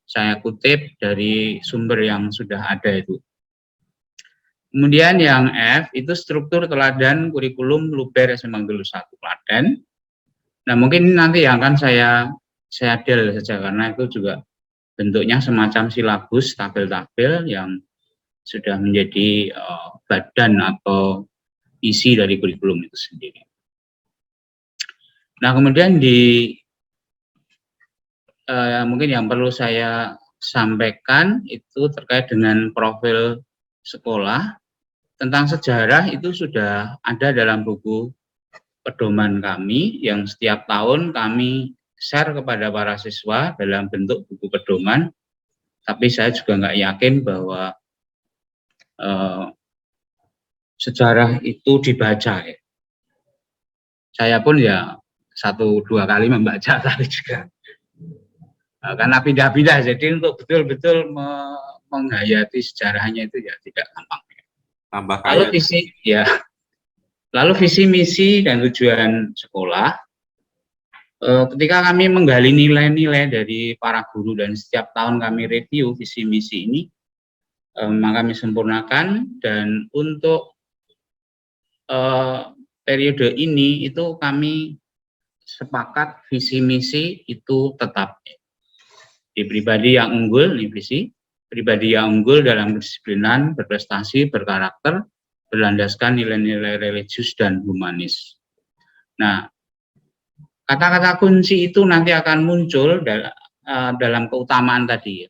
Saya kutip dari sumber yang sudah ada itu. Kemudian yang F itu struktur teladan kurikulum Luber SMA Unggul 1 Klaten. Nah, mungkin nanti yang akan saya del saja karena itu juga bentuknya semacam silabus, tabel-tabel yang sudah menjadi badan atau isi dari kurikulum itu sendiri. Nah, kemudian mungkin yang perlu saya sampaikan itu terkait dengan profil sekolah. Tentang sejarah itu sudah ada dalam buku pedoman kami yang setiap tahun kami share kepada para siswa dalam bentuk buku pedoman. Tapi saya juga nggak yakin bahwa sejarah itu dibaca. Ya. Saya pun ya 1-2 kali membaca tadi juga. Karena pindah-pindah, jadi untuk betul-betul menghayati sejarahnya itu ya tidak gampang. Tambah kaya. Lalu visi misi dan tujuan sekolah. Ketika kami menggali nilai-nilai dari para guru dan setiap tahun kami review visi misi ini, maka kami sempurnakan dan untuk periode ini itu kami sepakat visi misi itu tetap di pribadi yang unggul, ini visi pribadi yang unggul dalam kedisiplinan, berprestasi, berkarakter, berlandaskan nilai-nilai religius dan humanis. Nah, kata-kata kunci itu nanti akan muncul dalam keutamaan tadi.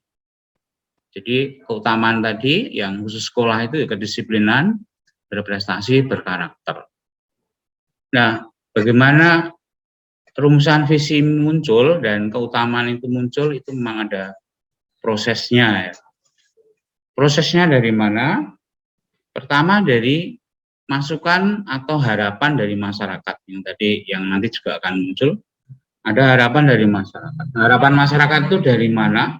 Jadi keutamaan tadi yang khusus sekolah itu ya kedisiplinan, berprestasi, berkarakter. Nah, bagaimana rumusan visi muncul dan keutamaan itu muncul itu memang ada prosesnya. Ya. Prosesnya dari mana? Pertama dari masukan atau harapan dari masyarakat yang nanti juga akan muncul. Ada harapan dari masyarakat. Harapan masyarakat itu dari mana?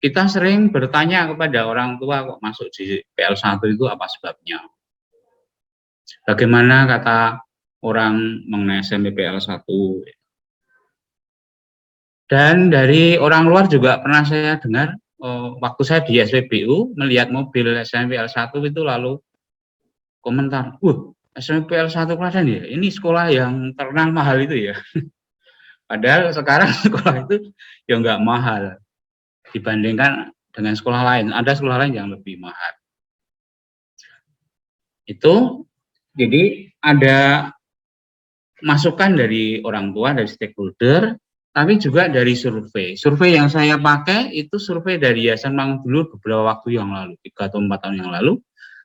Kita sering bertanya kepada orang tua kok masuk di PL1 itu apa sebabnya? Bagaimana kata orang mengenai SMP PL1? Dan dari orang luar juga pernah saya dengar waktu saya di SPBU melihat mobil SMP PL1 itu lalu komentar, SMP PL1 Klaten ya, ini sekolah yang terkenal mahal itu ya. Padahal sekarang sekolah itu ya nggak mahal dibandingkan dengan sekolah lain. Ada sekolah lain yang lebih mahal. Itu jadi ada masukan dari orang tua, dari stakeholder, tapi juga dari survei. Survei yang saya pakai itu survei dari Yayasan Pangudi Luhur beberapa waktu yang lalu, 3 atau 4 tahun yang lalu.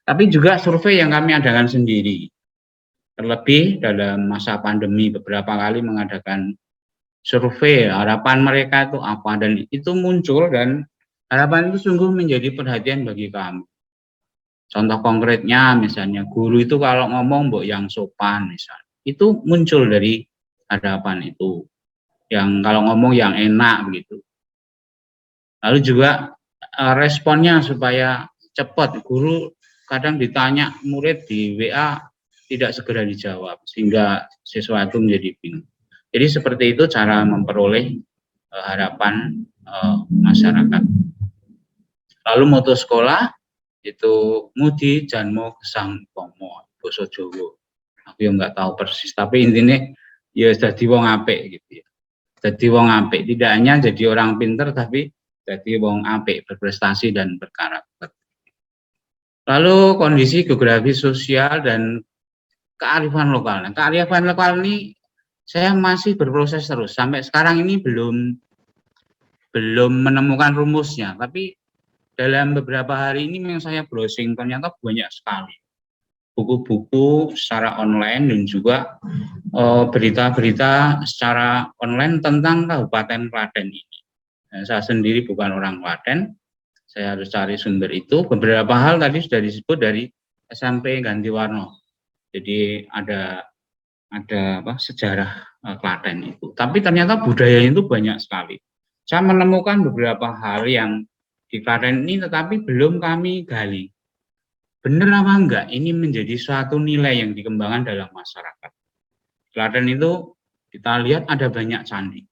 Tapi juga survei yang kami adakan sendiri. Terlebih dalam masa pandemi beberapa kali mengadakan survei, harapan mereka itu apa, dan itu muncul dan harapan itu sungguh menjadi perhatian bagi kami. Contoh konkretnya misalnya guru itu kalau ngomong yang sopan misalnya, itu muncul dari harapan itu. Yang kalau ngomong yang enak begitu. Lalu juga responnya supaya cepat, guru kadang ditanya murid di WA tidak segera dijawab sehingga siswa itu menjadi bingung. Jadi seperti itu cara memperoleh harapan masyarakat. Lalu moto sekolah itu Mudi Janmo Gesang Pomo Basa Jawa. Aku yang nggak tahu persis, tapi intinya ya jadi wong apik gitu ya. Jadi wong apik, tidak hanya jadi orang pinter tapi jadi wong apik, berprestasi dan berkarakter. Lalu kondisi geografi sosial dan kearifan lokal. Nah, kearifan lokal ini saya masih berproses terus. Sampai sekarang ini belum menemukan rumusnya, tapi dalam beberapa hari ini yang saya browsing ternyata banyak sekali buku-buku secara online dan juga berita-berita secara online tentang Kabupaten Klaten ini. Nah, saya sendiri bukan orang Klaten, saya harus cari sumber itu. Beberapa hal tadi sudah disebut dari SMP Gantiwarno. Jadi ada sejarah Klaten itu. Tapi ternyata budayanya itu banyak sekali. Saya menemukan beberapa hal yang di Klaten ini tetapi belum kami gali. Benar apa enggak ini menjadi suatu nilai yang dikembangkan dalam masyarakat. Klaten itu kita lihat ada banyak candi.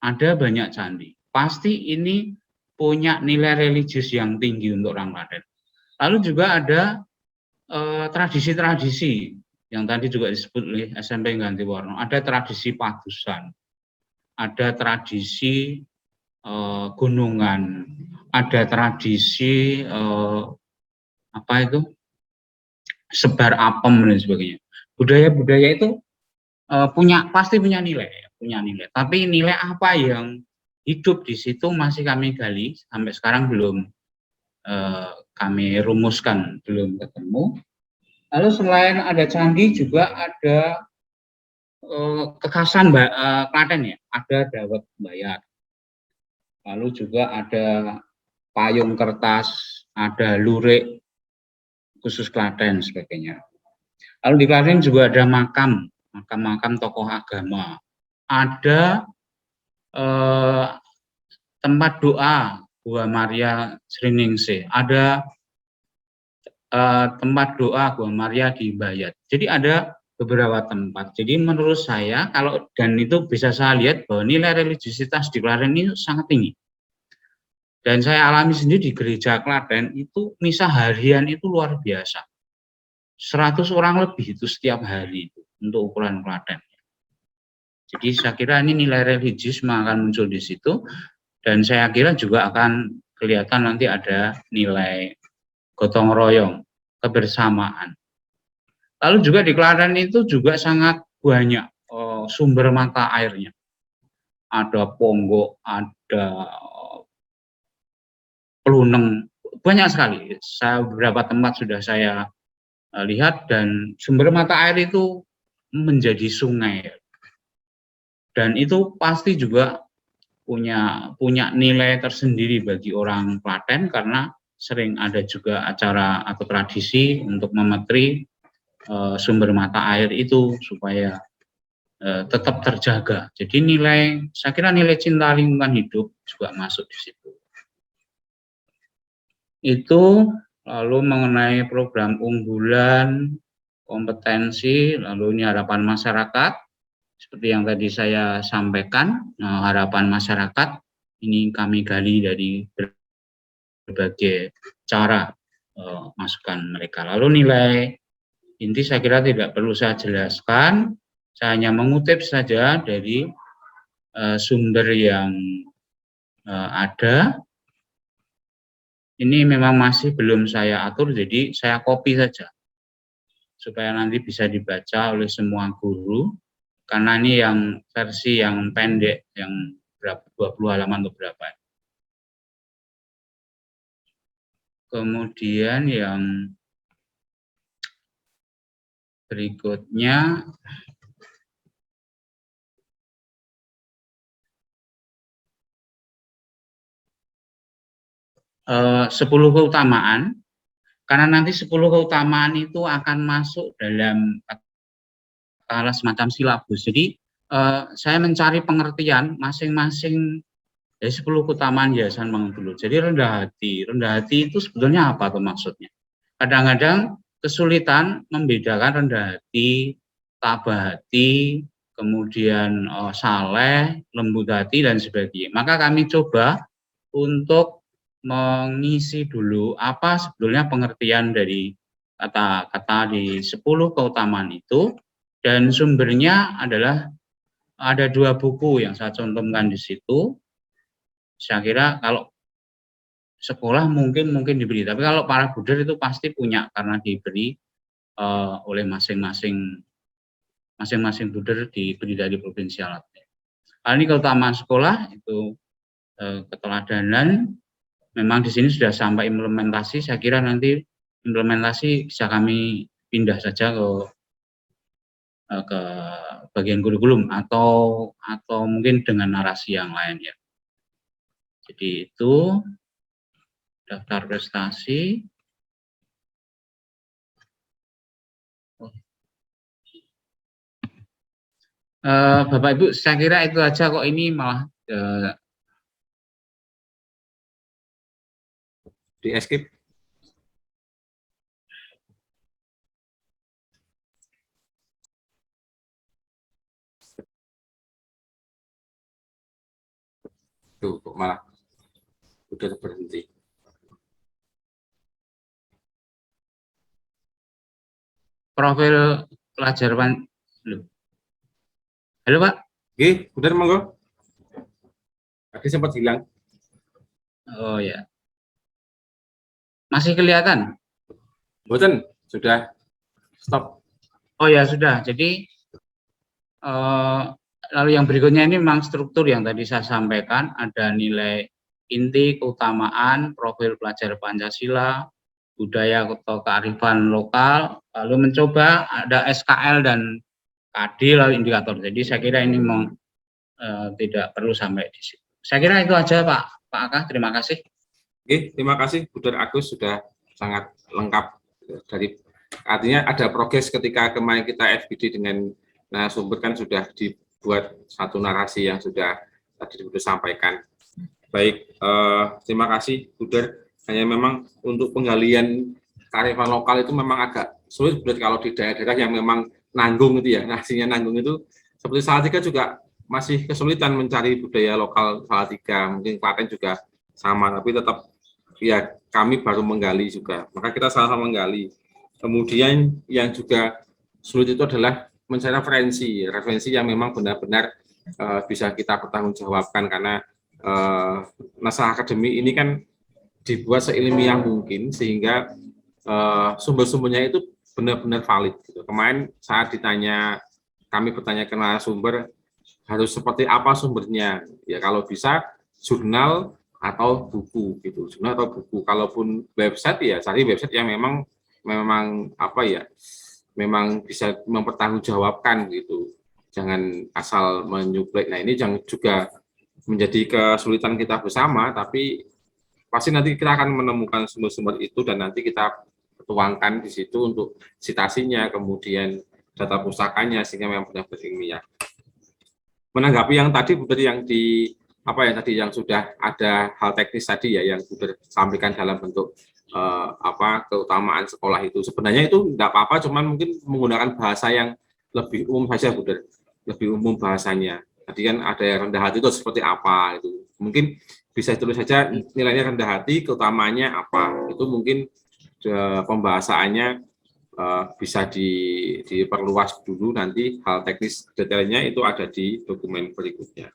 Ada banyak candi. Pasti ini punya nilai religius yang tinggi untuk orang Klaten. Lalu juga ada tradisi-tradisi yang tadi juga disebut oleh SMP Gantiwarno. Ada tradisi padusan, ada tradisi gunungan, ada tradisi sebar apem dan sebagainya. Budaya-budaya itu pasti punya nilai. Tapi nilai apa yang hidup di situ masih kami gali, sampai sekarang belum kami rumuskan, belum ketemu. Lalu selain ada candi juga ada kekhasan Klaten ya, ada dawet bayar. Lalu juga ada payung kertas, ada lurik khusus Klaten sebagainya. Lalu di Klaten juga ada makam tokoh agama. Ada tempat doa Gua Maria Sriningsih. Ada tempat doa Gua Maria di Bayat. Jadi ada beberapa tempat. Jadi menurut saya dan itu bisa saya lihat bahwa nilai religiusitas di Klaten ini sangat tinggi. Dan saya alami sendiri di gereja Klaten itu misa harian itu luar biasa. 100 orang lebih itu setiap hari itu untuk ukuran Klaten. Jadi saya kira ini nilai religius akan muncul di situ. Dan saya kira juga akan kelihatan nanti ada nilai gotong royong, kebersamaan. Lalu juga di Klaten itu juga sangat banyak sumber mata airnya. Ada Ponggok, ada Peluneng, banyak sekali. Beberapa tempat sudah saya lihat dan sumber mata air itu menjadi sungai. Dan itu pasti juga punya nilai tersendiri bagi orang Klaten karena sering ada juga acara atau tradisi untuk memetri sumber mata air itu supaya tetap terjaga. Jadi saya kira nilai cinta lingkungan hidup juga masuk di situ. Itu lalu mengenai program unggulan, kompetensi, lalu ini harapan masyarakat. Seperti yang tadi saya sampaikan, harapan masyarakat ini kami gali dari berbagai cara masukan mereka. Lalu nilai inti saya kira tidak perlu saya jelaskan, saya hanya mengutip saja dari sumber yang ada. Ini memang masih belum saya atur, jadi saya copy saja supaya nanti bisa dibaca oleh semua guru. Karena ini yang versi yang pendek, yang 20 halaman atau berapa. Kemudian yang berikutnya, sepuluh keutamaan, karena nanti 10 keutamaan itu akan masuk dalam semacam silabus. Jadi saya mencari pengertian masing-masing dari 10 keutamaan Yayasan Bangun Dulu. Jadi rendah hati itu sebetulnya apa tuh maksudnya? Kadang-kadang kesulitan membedakan rendah hati, tabah hati, kemudian saleh, lembut hati dan sebagainya. Maka kami coba untuk mengisi dulu apa sebetulnya pengertian dari kata-kata di 10 keutamaan itu. Dan sumbernya adalah ada 2 buku yang saya contohkan di situ. Saya kira kalau sekolah mungkin diberi, tapi kalau para buder itu pasti punya karena diberi oleh masing-masing buder diberi dari provinsi alatnya. Ini keutamaan sekolah itu keteladanan. Memang di sini sudah sampai implementasi. Saya kira nanti implementasi bisa kami pindah saja ke bagian kurikulum atau mungkin dengan narasi yang lain ya. Jadi itu daftar prestasi. Bapak Ibu, saya kira itu aja kok, ini malah di skip. Tuh, kok malah udah berhenti. Profil pelajar Halo Pak. Oke, benar monggo. Tadi sempat hilang. Oh ya. Masih kelihatan? Boten, sudah stop. Oh ya sudah. Jadi lalu yang berikutnya ini memang struktur yang tadi saya sampaikan, ada nilai inti, keutamaan, profil pelajar Pancasila, budaya atau kearifan lokal, lalu mencoba ada SKL dan KD lalu indikator. Jadi saya kira ini memang tidak perlu sampai di situ. Saya kira itu aja Pak Aka, terima kasih. Oke, terima kasih Buder Agus sudah sangat lengkap dari artinya ada progres ketika kemarin kita FGD dengan narasumber kan sudah dibuat satu narasi yang sudah tadi sudah sampaikan. Baik, terima kasih Buder. Hanya memang untuk penggalian kearifan lokal itu memang agak sulit Buder kalau di daerah-daerah yang memang nanggung itu ya, nasinya nanggung itu seperti Salatiga juga masih kesulitan mencari budaya lokal Salatiga, mungkin Klaten juga sama, tapi tetap ya kami baru menggali juga, maka kita sama-sama menggali. Kemudian yang juga sulit itu adalah mencari referensi yang memang benar-benar bisa kita pertanggungjawabkan karena naskah akademik ini kan dibuat seilmiah mungkin sehingga sumber-sumbernya itu benar-benar valid. Gitu. Kemarin saat kami bertanya ke narasumber harus seperti apa sumbernya, ya kalau bisa jurnal atau buku gitu, jurnal atau buku. Kalaupun website ya cari website yang memang apa ya, memang bisa mempertanggungjawabkan gitu. Jangan asal menyuplai. Nah ini jangan juga menjadi kesulitan kita bersama, tapi pasti nanti kita akan menemukan sumber-sumber itu dan nanti kita tuangkan di situ untuk citasinya, kemudian data pusakanya sehingga memang benar-benar ilmiah. Menanggapi yang tadi Buder yang yang sudah ada hal teknis tadi ya yang Buder sampaikan dalam bentuk keutamaan sekolah itu sebenarnya itu tidak apa-apa, cuman mungkin menggunakan bahasa yang lebih umum saja Buder, lebih umum bahasanya. Tadi kan ada yang rendah hati itu seperti apa itu, mungkin bisa ditulis saja nilainya rendah hati, keutamaannya apa, itu mungkin pembahasannya bisa diperluas dulu, nanti hal teknis detailnya itu ada di dokumen berikutnya.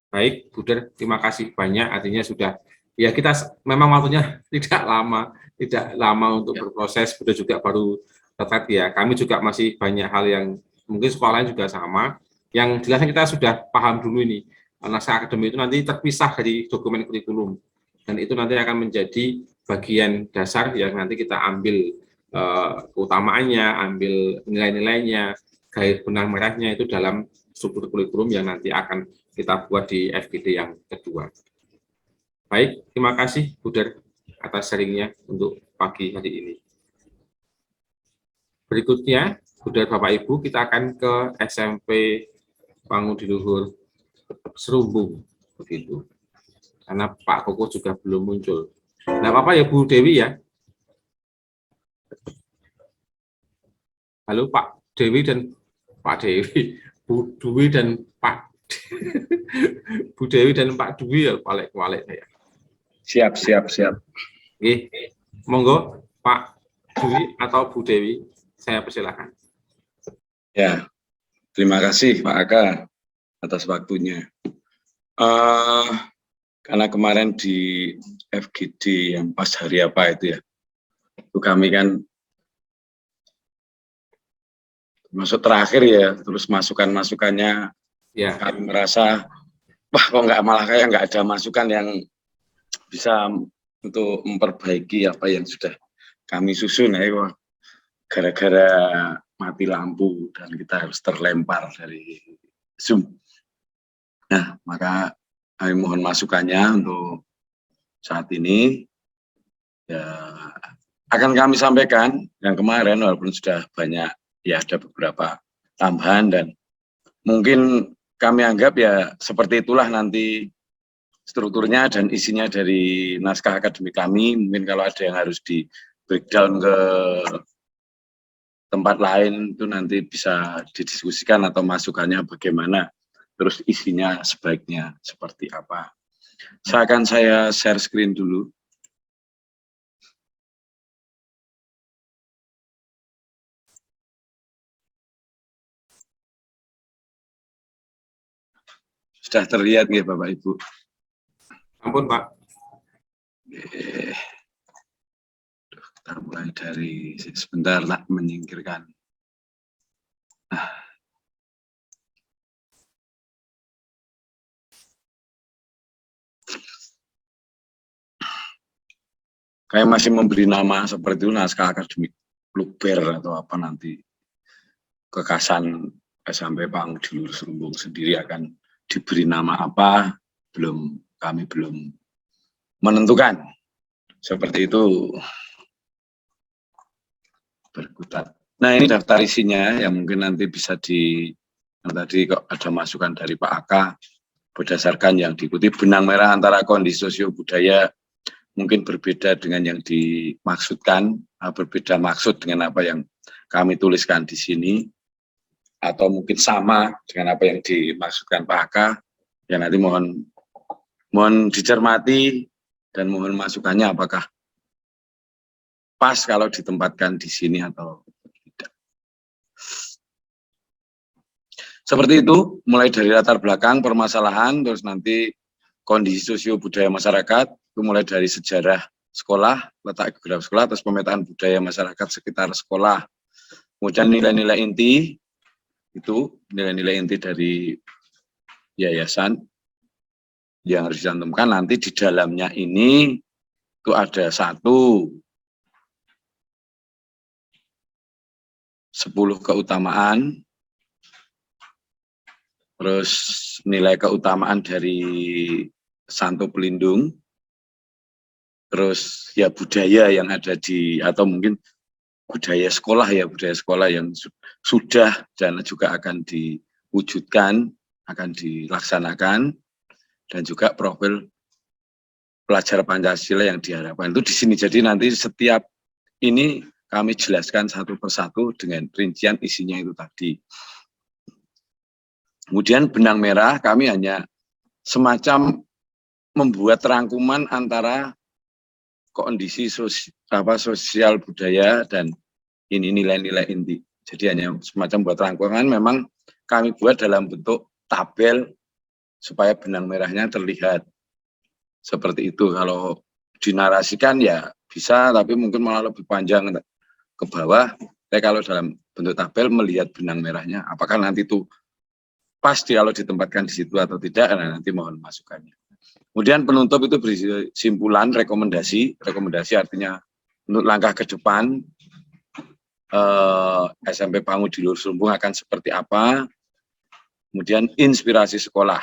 Baik, Buder, terima kasih banyak, artinya sudah, ya kita memang waktunya tidak lama untuk berproses, Buder juga baru tertarik ya, kami juga masih banyak hal yang mungkin sekolahnya juga sama, yang jelasnya kita sudah paham dulu ini, naskah akademik itu nanti terpisah dari dokumen kurikulum, dan itu nanti akan menjadi bagian dasar yang nanti kita ambil keutamaannya, ambil nilai-nilainya, garis benang merahnya itu dalam struktur kurikulum yang nanti akan kita buat di FGD yang kedua. Baik, terima kasih Buder atas sharingnya untuk pagi hari ini. Berikutnya, Buder Bapak Ibu, kita akan ke SMP Pangudiluhur Serumbung, begitu. Karena Pak Koko juga belum muncul. Tidak apa-apa ya Bu Dewi ya. Halo Pak Dewi dan Pak Dewi, Bu Dewi dan Pak Bu Dewi dan Pak Dewi ya, walik saya. Siap. Oke, monggo Pak Dewi atau Bu Dewi, saya persilakan. Ya, terima kasih Pak Aka atas waktunya. Karena kemarin di FGD yang pas hari apa itu ya, itu kami kan masuk terakhir ya, terus masukannya Ya, kami merasa, wah kok malah kayak nggak ada masukan yang bisa untuk memperbaiki apa yang sudah kami susun ya, wah, gara-gara mati lampu dan kita harus terlempar dari Zoom. Nah, maka kami mohon masukannya untuk saat ini. Ya, akan kami sampaikan yang kemarin walaupun sudah banyak, ya ada beberapa tambahan dan mungkin kami anggap ya seperti itulah nanti strukturnya dan isinya dari naskah akademik kami. Mungkin kalau ada yang harus di breakdown ke tempat lain itu nanti bisa didiskusikan atau masukannya bagaimana, terus isinya sebaiknya seperti apa. Saya share screen dulu. Sudah terlihat nggih Bapak Ibu? ampun Pak. Kita mulai dari sebentar lah menyingkirkan. Kayak masih memberi nama seperti itu naskah akademik Luber atau apa nanti. Kekasan SMP Panggung di Luhur Serumbung sendiri akan diberi nama apa, kami belum menentukan. Seperti itu. Berkutat. Nah, ini daftar isinya yang mungkin nanti bisa tadi kok ada masukan dari Pak Aka berdasarkan yang diikuti. Benang merah antara kondisi sosio budaya mungkin berbeda dengan yang dimaksudkan, berbeda maksud dengan apa yang kami tuliskan di sini, atau mungkin sama dengan apa yang dimaksudkan Pak Aka. Ya nanti mohon dicermati dan mohon masukannya apakah pas kalau ditempatkan di sini atau tidak. Seperti itu, mulai dari latar belakang permasalahan, terus nanti kondisi sosio budaya masyarakat, itu mulai dari sejarah sekolah, letak geografi sekolah, terus pemetaan budaya masyarakat sekitar sekolah. Kemudian nilai-nilai inti, itu nilai-nilai inti dari yayasan yang harus dicantumkan. Nanti di dalamnya ini itu ada 10 keutamaan, terus nilai keutamaan dari Santo Pelindung, terus ya budaya yang ada atau mungkin budaya sekolah yang sudah dan juga akan diwujudkan, akan dilaksanakan, dan juga profil pelajar Pancasila yang diharapkan itu di sini. Jadi nanti setiap ini kami jelaskan satu persatu dengan rincian isinya itu tadi. Kemudian benang merah kami hanya semacam membuat rangkuman antara kondisi sosial budaya dan ini nilai-nilai inti. Jadi hanya semacam buat rangkuman, memang kami buat dalam bentuk tabel supaya benang merahnya terlihat. Seperti itu. Kalau dinarasikan ya bisa, tapi mungkin malah lebih panjang ke bawah. Tapi kalau dalam bentuk tabel melihat benang merahnya, apakah nanti itu pasti kalau ditempatkan di situ atau tidak, nah nanti mohon masukannya. Kemudian penutup itu berisi simpulan, rekomendasi. Rekomendasi artinya untuk langkah ke depan SMP Panggung di Luhur Serumbung akan seperti apa. Kemudian inspirasi sekolah.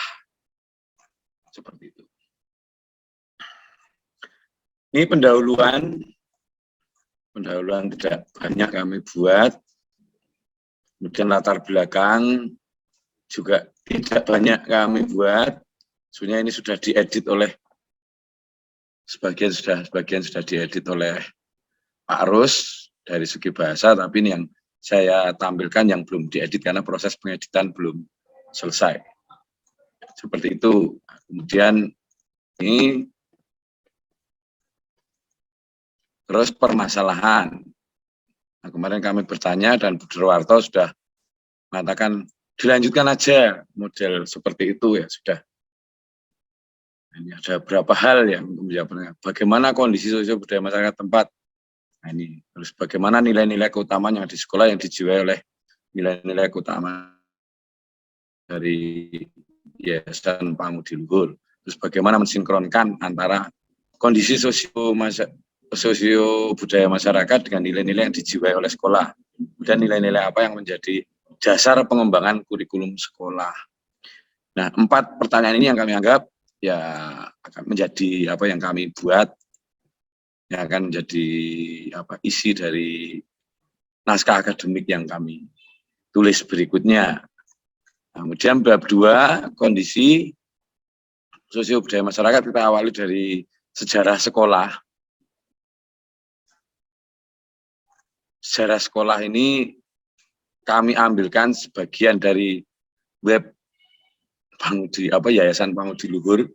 Seperti itu. Ini pendahuluan tidak banyak kami buat. Kemudian latar belakang juga tidak banyak kami buat. Sebenarnya ini sudah diedit oleh sebagian sudah diedit oleh Pak Rus dari segi bahasa, tapi ini yang saya tampilkan yang belum diedit karena proses pengeditan belum selesai. Seperti itu. Kemudian ini terus permasalahan. Nah, kemarin kami bertanya dan Bu Derwarto sudah mengatakan dilanjutkan aja model seperti itu ya sudah. Ini ada beberapa hal yang untuk menjawabnya. Bagaimana kondisi sosial budaya masyarakat tempat. Nah, ini terus bagaimana nilai-nilai keutamaan yang di sekolah yang dijiwai oleh nilai-nilai keutamaan dari Yayasan Pangudi Luhur. Terus bagaimana mensinkronkan antara kondisi sosio budaya masyarakat dengan nilai-nilai yang dijiwai oleh sekolah. Dan nilai-nilai apa yang menjadi dasar pengembangan kurikulum sekolah. Nah, 4 pertanyaan ini yang kami anggap ya akan menjadi apa yang kami buat, yang akan menjadi apa isi dari naskah akademik yang kami tulis berikutnya. Kemudian bab 2, kondisi sosio budaya masyarakat, kita awali dari sejarah sekolah. Sejarah sekolah ini kami ambilkan sebagian dari web Yayasan Pangudi Luhur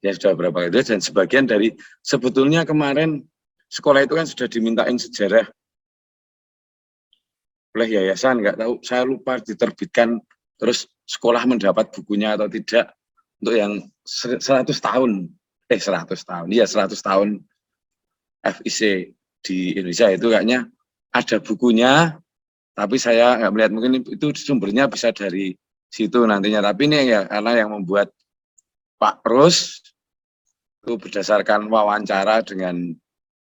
yang sudah berapa kali, dan sebagian dari sebetulnya kemarin sekolah itu kan sudah dimintain sejarah oleh yayasan, nggak tahu, saya lupa diterbitkan, terus sekolah mendapat bukunya atau tidak untuk yang 100 tahun, 100 tahun, iya 100 tahun FIC di Indonesia itu kayaknya ada bukunya, tapi saya nggak melihat, mungkin itu sumbernya bisa dari situ nantinya. Tapi ini ya karena yang membuat Pak Rus itu berdasarkan wawancara dengan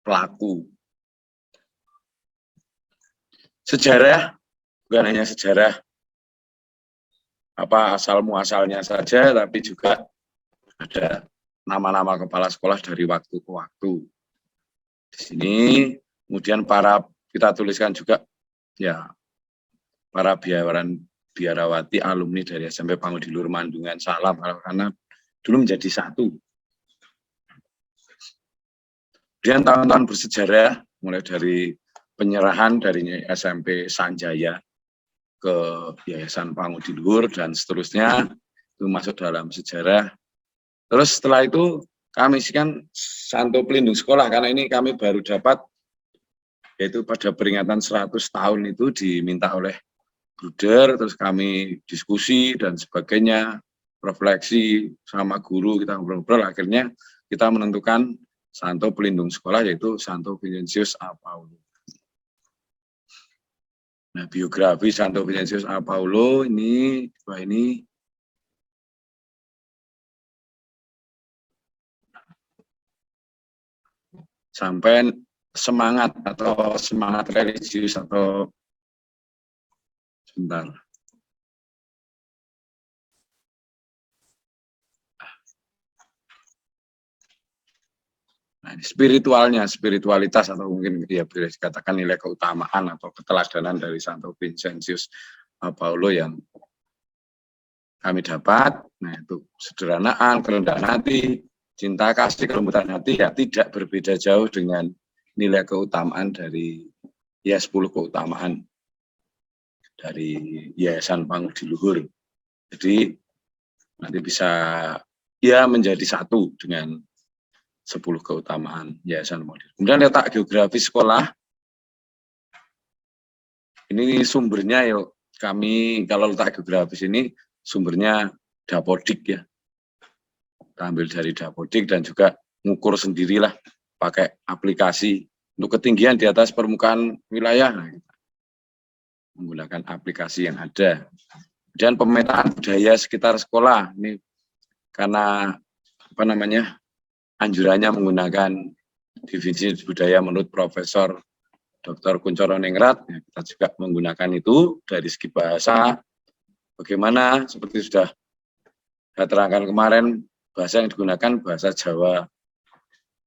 pelaku. Sejarah bukan hanya sejarah apa asal muasalnya saja, tapi juga ada nama-nama kepala sekolah dari waktu ke waktu. Di sini kemudian kita tuliskan juga ya para biarawati alumni dari SMP Pangudi Luhur Mandungan, salam, karena dulu menjadi satu. Kemudian tahun-tahun bersejarah, mulai dari penyerahan dari SMP Sanjaya ke Yayasan Pangudi Luhur dan seterusnya, itu masuk dalam sejarah. Terus setelah itu kami isikan Santo Pelindung Sekolah, karena ini kami baru dapat, yaitu pada peringatan 100 tahun itu diminta oleh Bruder, terus kami diskusi dan sebagainya, refleksi sama guru, kita ngobrol-ngobrol, akhirnya kita menentukan Santo Pelindung Sekolah, yaitu Santo Vincentius A. Paulo. Nah, biografi Santo Vincentius A. Paulo ini sampai semangat religius atau sebentar. Nah, spiritualitas atau mungkin ya bisa dikatakan nilai keutamaan atau keteladanan dari Santo Vincentius Paulo yang kami dapat. Nah, itu sederhanaan, kerendahan hati, cinta kasih, kelembutan hati ya tidak berbeda jauh dengan nilai keutamaan dari ya 10 keutamaan dari Yayasan Pangudi Luhur. Jadi nanti bisa ya menjadi satu dengan 10 keutamaan Yayasan Pangudi. Kemudian letak geografis sekolah. Ini sumbernya yuk, kami kalau letak geografis ini sumbernya Dapodik ya. Kita ambil dari Dapodik dan juga ngukur sendirilah pakai aplikasi untuk ketinggian di atas permukaan wilayah. Nah, menggunakan aplikasi yang ada. Dan pemetaan budaya sekitar sekolah ini karena anjurannya menggunakan definisi budaya menurut Profesor Dr. Kuncoro Ningrat, ya, kita juga menggunakan itu dari segi bahasa. Bagaimana seperti sudah saya terangkan kemarin, bahasa yang digunakan bahasa Jawa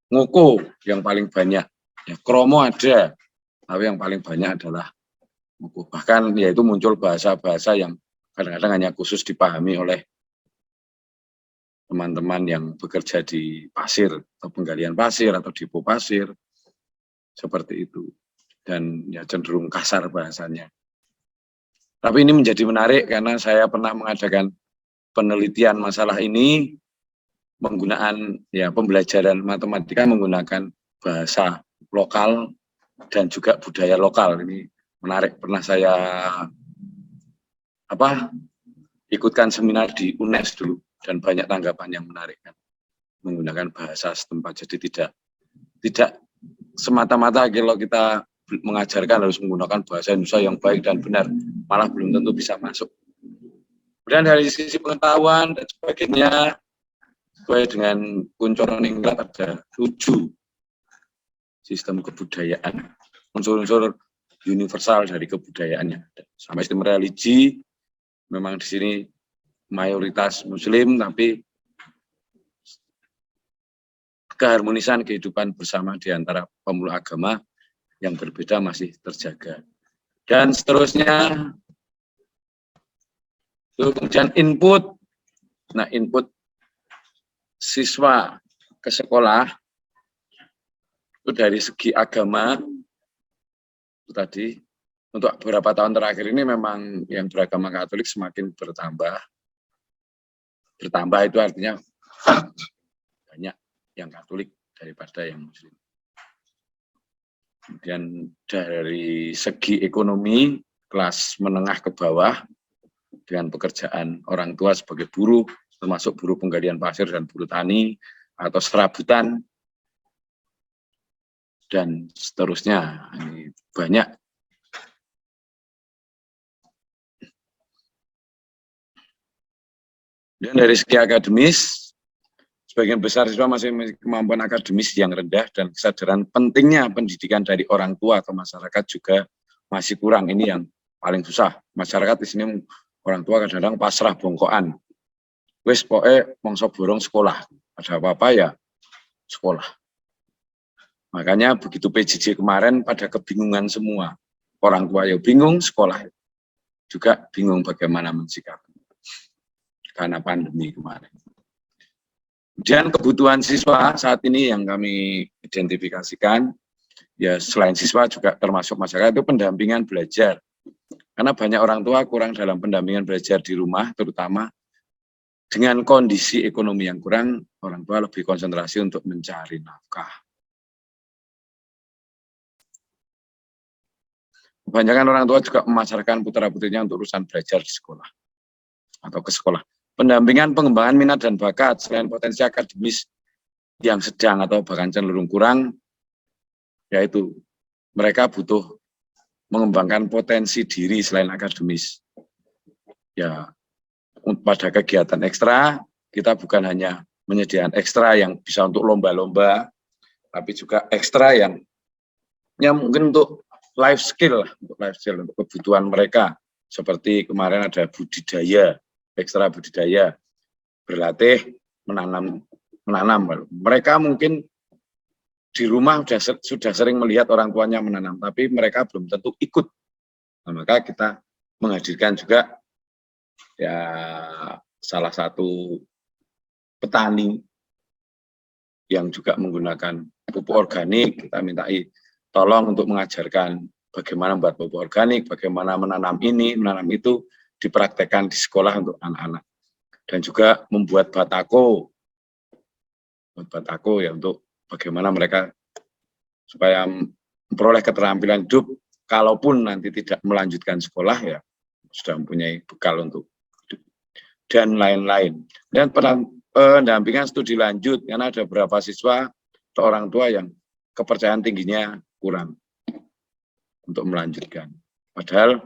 Ngoko yang paling banyak, ya Kromo ada, tapi yang paling banyak adalah Ngoko. Bahkan yaitu muncul bahasa-bahasa yang kadang-kadang hanya khusus dipahami oleh teman-teman yang bekerja di pasir atau penggalian pasir atau depo pasir seperti itu, dan ya cenderung kasar bahasanya. Tapi ini menjadi menarik karena saya pernah mengadakan penelitian masalah ini penggunaan ya pembelajaran matematika menggunakan bahasa lokal dan juga budaya lokal. Ini menarik, pernah saya ikutkan seminar di UNES dulu dan banyak tanggapan yang menarik kan, menggunakan bahasa setempat. Jadi tidak semata-mata kalau kita mengajarkan harus menggunakan bahasa Indonesia yang baik dan benar, malah belum tentu bisa masuk. Kemudian dari sisi pengetahuan dan sebagainya, sesuai dengan kuncuran Ingrat ada 7 sistem kebudayaan, unsur-unsur universal dari kebudayaannya. Sama sistem religi, memang di sini mayoritas Muslim, tapi keharmonisan kehidupan bersama di antara pemeluk agama yang berbeda masih terjaga. Dan seterusnya, kemudian input. Nah, input siswa ke sekolah itu dari segi agama itu tadi, untuk beberapa tahun terakhir ini memang yang beragama Katolik semakin bertambah. Bertambah itu artinya banyak yang Katolik daripada yang Muslim. Kemudian dari segi ekonomi, kelas menengah ke bawah dengan pekerjaan orang tua sebagai buruh, termasuk buruh penggalian pasir dan buruh tani atau serabutan, dan seterusnya. Ini banyak. Dan dari segi akademis, sebagian besar siswa masih memiliki kemampuan akademis yang rendah dan kesadaran pentingnya pendidikan dari orang tua ke masyarakat juga masih kurang. Ini yang paling susah. Masyarakat di sini orang tua kadang-kadang pasrah bongkoan. Wes poe mongso borong sekolah. Ada apa-apa ya sekolah. Makanya begitu PJJ kemarin pada kebingungan semua. Orang tua ya bingung, sekolah juga bingung bagaimana mensikapi karena pandemi kemarin. Dan kebutuhan siswa saat ini yang kami identifikasikan, ya selain siswa juga termasuk masyarakat, itu pendampingan belajar. Karena banyak orang tua kurang dalam pendampingan belajar di rumah, terutama dengan kondisi ekonomi yang kurang, orang tua lebih konsentrasi untuk mencari nafkah. Kebanyakan orang tua juga memasarkan putra-putrinya untuk urusan belajar di sekolah atau ke sekolah. Pendampingan pengembangan minat dan bakat selain potensi akademis yang sedang atau bahkan cenderung kurang, yaitu mereka butuh mengembangkan potensi diri selain akademis. Ya, pada kegiatan ekstra, kita bukan hanya menyediakan ekstra yang bisa untuk lomba-lomba, tapi juga ekstra yang mungkin untuk life skill, untuk kebutuhan mereka. Seperti kemarin ada budidaya, ekstra budidaya, berlatih menanam. Mereka mungkin di rumah sudah sering melihat orang tuanya menanam, tapi mereka belum tentu ikut. Nah, maka kita menghadirkan juga ya salah satu petani yang juga menggunakan pupuk organik. Kita mintai tolong untuk mengajarkan bagaimana membuat pupuk organik, bagaimana menanam ini, menanam itu, dipraktekkan di sekolah untuk anak-anak. Dan juga membuat batako ya untuk bagaimana mereka supaya memperoleh keterampilan hidup, kalaupun nanti tidak melanjutkan sekolah ya sudah mempunyai bekal untuk hidup dan lain-lain. Dan pendampingan studi lanjut, karena ada beberapa siswa atau orang tua yang kepercayaan tingginya kurang untuk melanjutkan. Padahal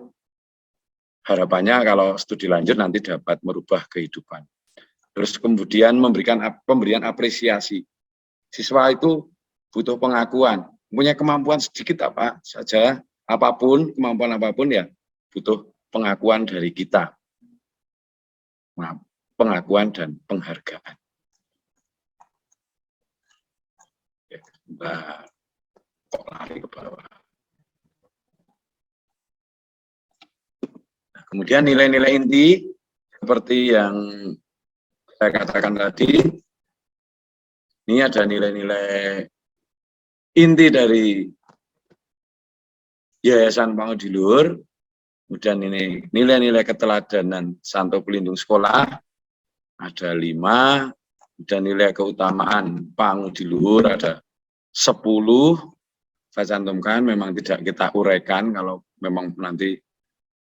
harapannya kalau studi lanjut nanti dapat merubah kehidupan. Terus kemudian pemberian apresiasi. Siswa itu butuh pengakuan. Punya kemampuan sedikit apa saja, apapun, kemampuan apapun ya butuh pengakuan dari kita. Pengakuan dan penghargaan. Mbak, kok lari ke bawah. Kemudian nilai-nilai inti seperti yang saya katakan tadi, ini ada nilai-nilai inti dari Yayasan Pangudiluhur, kemudian ini nilai-nilai keteladanan Santo Pelindung Sekolah, ada 5, dan nilai keutamaan Pangudiluhur ada 10, saya cantumkan, memang tidak kita uraikan, kalau memang nanti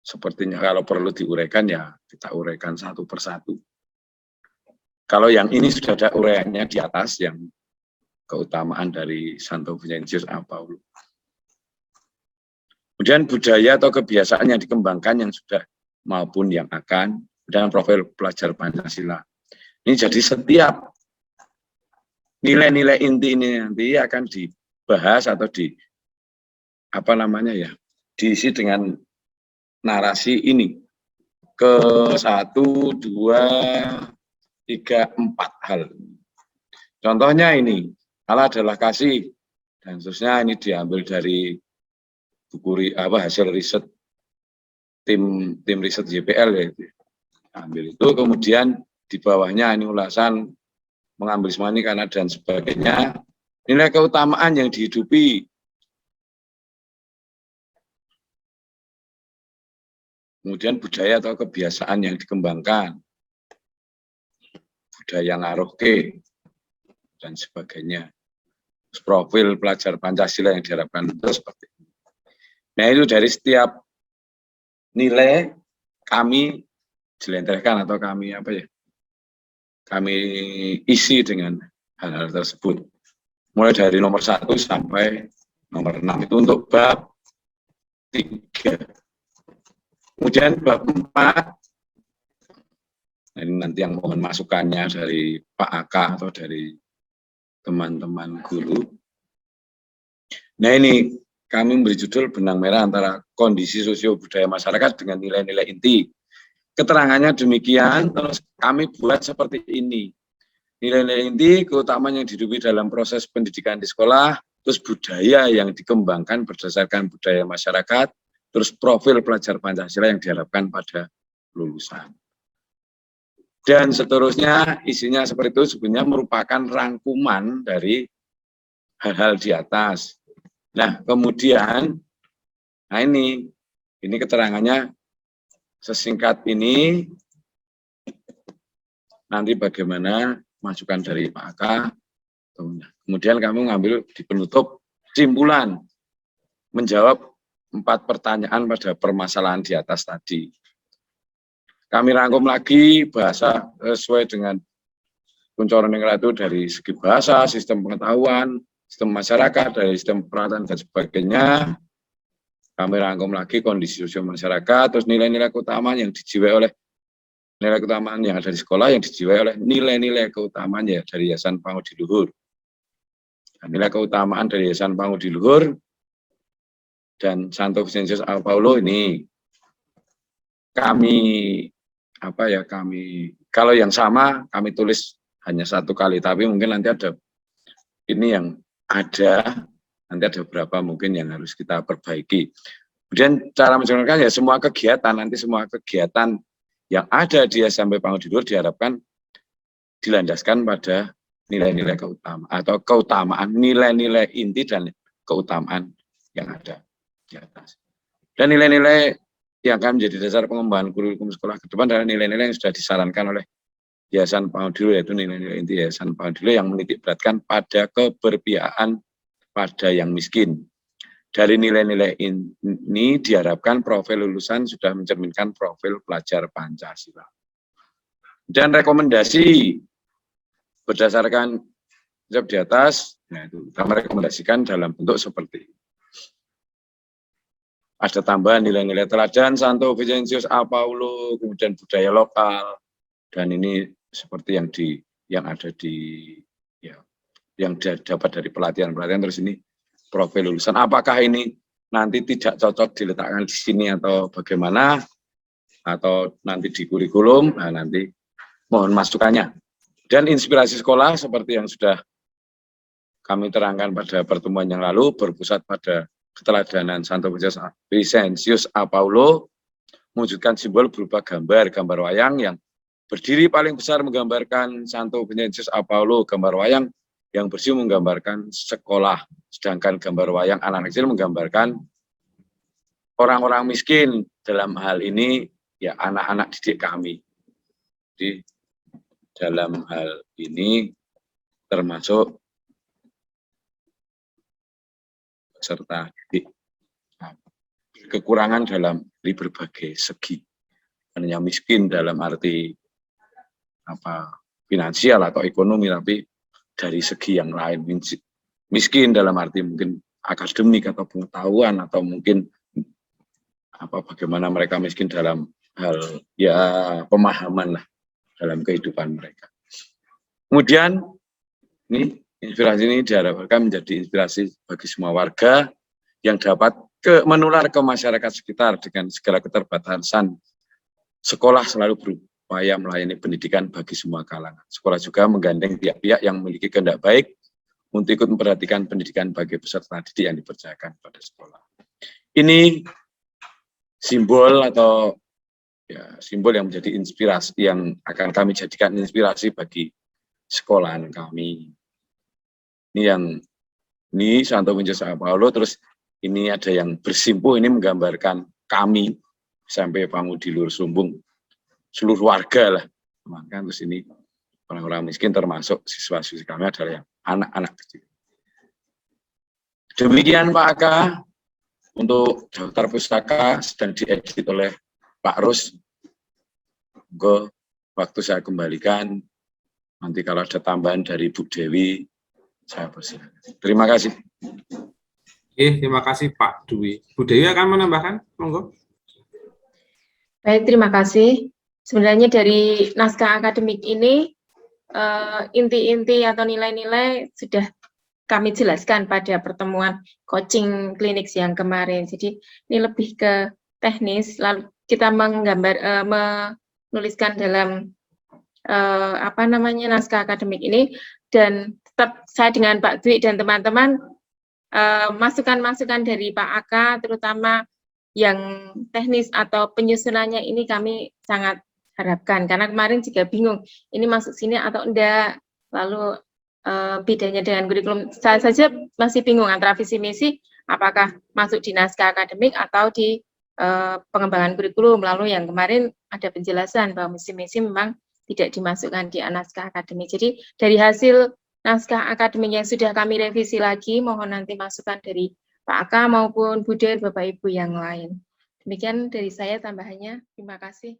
sepertinya kalau perlu diuraikan ya kita uraikan satu persatu. Kalau yang ini sudah ada uraiannya di atas, yang keutamaan dari Santo Vincentius A. Paulo. Kemudian budaya atau kebiasaan yang dikembangkan yang sudah maupun yang akan dalam profil pelajar Pancasila. Ini jadi setiap nilai-nilai inti ini nanti akan dibahas atau diisi dengan narasi ini ke 1, 2, 3, 4 hal. Contohnya ini, Allah adalah kasih, dan seterusnya ini diambil dari buku hasil riset tim riset JPL ya. Ambil itu, kemudian di bawahnya ini ulasan mengambil semua ini karena dan sebagainya. Nilai keutamaan yang dihidupi. Kemudian budaya atau kebiasaan yang dikembangkan. Budaya ngarohke dan sebagainya. Terus profil pelajar Pancasila yang diharapkan itu seperti ini. Nah, itu dari setiap nilai kami jelentrehkan atau kami kami isi dengan hal-hal tersebut. Mulai dari nomor 1 sampai nomor 6 itu untuk bab 3. Kemudian bab 4, nah, ini nanti yang mohon masukannya dari Pak Aka atau dari teman-teman guru. Nah, ini kami memberi judul benang merah antara kondisi sosio budaya masyarakat dengan nilai-nilai inti. Keterangannya demikian, terus kami buat seperti ini. Nilai-nilai inti, keutamaan yang dihidupi dalam proses pendidikan di sekolah, terus budaya yang dikembangkan berdasarkan budaya masyarakat, terus profil pelajar Pancasila yang diharapkan pada lulusan. Dan seterusnya isinya seperti itu sebenarnya merupakan rangkuman dari hal-hal di atas. Nah, kemudian, nah ini keterangannya sesingkat ini, nanti bagaimana masukan dari Pak Aka. Kemudian kamu ngambil di penutup kesimpulan, menjawab 4 pertanyaan pada permasalahan di atas tadi. Kami rangkum lagi bahasa sesuai dengan kuncoran yang itu dari segi bahasa, sistem pengetahuan, sistem masyarakat, dari sistem peralatan dan sebagainya. Kami rangkum lagi kondisi sosial masyarakat, terus nilai-nilai keutamaan yang dijiwai oleh nilai keutamaan yang ada di sekolah yang dijiwai oleh nilai-nilai keutamaan ya dari Yayasan Pangudi Luhur. Nilai keutamaan dari Yayasan Pangudi Luhur dan Santo Vincentius A. Paulo ini kami kalau yang sama kami tulis hanya 1 kali, tapi mungkin nanti ada ini yang nanti ada beberapa mungkin yang harus kita perbaiki. Kemudian cara menjalankan ya semua kegiatan yang ada di SMP Pangudi Luhur diharapkan dilandaskan pada nilai-nilai keutamaan atau keutamaan nilai-nilai inti dan keutamaan yang ada di atas. Dan nilai-nilai yang akan menjadi dasar pengembangan kurikulum sekolah ke depan adalah nilai-nilai yang sudah disarankan oleh Yayasan Pangudi Luhur, yaitu nilai-nilai inti Yayasan Pangudi Luhur yang menitik beratkan pada keberpihakan pada yang miskin. Dari nilai-nilai ini diharapkan profil lulusan sudah mencerminkan profil pelajar Pancasila. Dan rekomendasi berdasarkan di atas, nah itu kami rekomendasikan dalam bentuk seperti ini. Ada tambahan nilai-nilai teladan Santo Vincentius A. Paulo, kemudian budaya lokal, dan ini seperti yang dapat dari pelatihan, terus ini profil lulusan. Apakah ini nanti tidak cocok diletakkan di sini atau bagaimana, atau nanti di kurikulum, nah nanti mohon masukannya. Dan inspirasi sekolah seperti yang sudah kami terangkan pada pertemuan yang lalu, berpusat pada keteladanan Santo Vincentius A. Paulo, mewujudkan simbol berupa gambar wayang yang berdiri paling besar menggambarkan Santo Vincentius A. Paulo, gambar wayang yang bersih menggambarkan sekolah, sedangkan gambar wayang anak kecil menggambarkan orang-orang miskin, dalam hal ini ya anak-anak didik kami. Jadi dalam hal ini termasuk peserta didik kekurangan dalam berbagai segi. Hanya miskin dalam arti finansial atau ekonomi, tapi dari segi yang lain. Miskin dalam arti mungkin akademik atau pengetahuan, atau mungkin bagaimana mereka miskin dalam hal pemahaman lah dalam kehidupan mereka. Kemudian ini inspirasi ini diharapkan menjadi inspirasi bagi semua warga yang dapat menular ke masyarakat sekitar. Dengan segala keterbatasan, sekolah selalu berupaya melayani pendidikan bagi semua kalangan. Sekolah juga menggandeng pihak-pihak yang memiliki kehendak baik untuk ikut memperhatikan pendidikan bagi peserta didik yang dipercayakan pada sekolah. Ini simbol atau simbol yang menjadi inspirasi, yang akan kami jadikan inspirasi bagi sekolahan kami. Ini Santo Vincent Sao Paulo, terus ini ada yang bersimpuh, ini menggambarkan kami sampai Pangudi Luhur Sumbung, seluruh warga lah. Maka terus ini orang-orang miskin termasuk siswa-siswi kami adalah yang anak-anak kecil. Demikian Pak Aka, untuk daftar pustaka sedang diedit oleh Pak Rus. Waktu saya kembalikan, nanti kalau ada tambahan dari Bu Dewi, saya persilakan. Terima kasih. Terima kasih Pak Dwi. Bu Dewi akan menambahkan, monggo. Baik, terima kasih. Sebenarnya dari naskah akademik ini, inti-inti atau nilai-nilai sudah kami jelaskan pada pertemuan coaching klinik yang kemarin. Jadi ini lebih ke teknis, lalu kita menuliskan dalam naskah akademik ini, dan tetap saya dengan Pak Dwi dan teman-teman masukan-masukan dari Pak Aka, terutama yang teknis atau penyusunannya ini kami sangat harapkan, karena kemarin juga bingung ini masuk sini atau enggak, lalu bedanya dengan kurikulum, saya saja masih bingung antara visi misi apakah masuk di naskah akademik atau di pengembangan kurikulum. Lalu yang kemarin ada penjelasan bahwa visi misi memang tidak dimasukkan di naskah akademik. Jadi dari hasil naskah akademik yang sudah kami revisi lagi, mohon nanti masukan dari Pak Aka maupun Bu Dewi, Bapak Ibu yang lain. Demikian dari saya tambahannya. Terima kasih.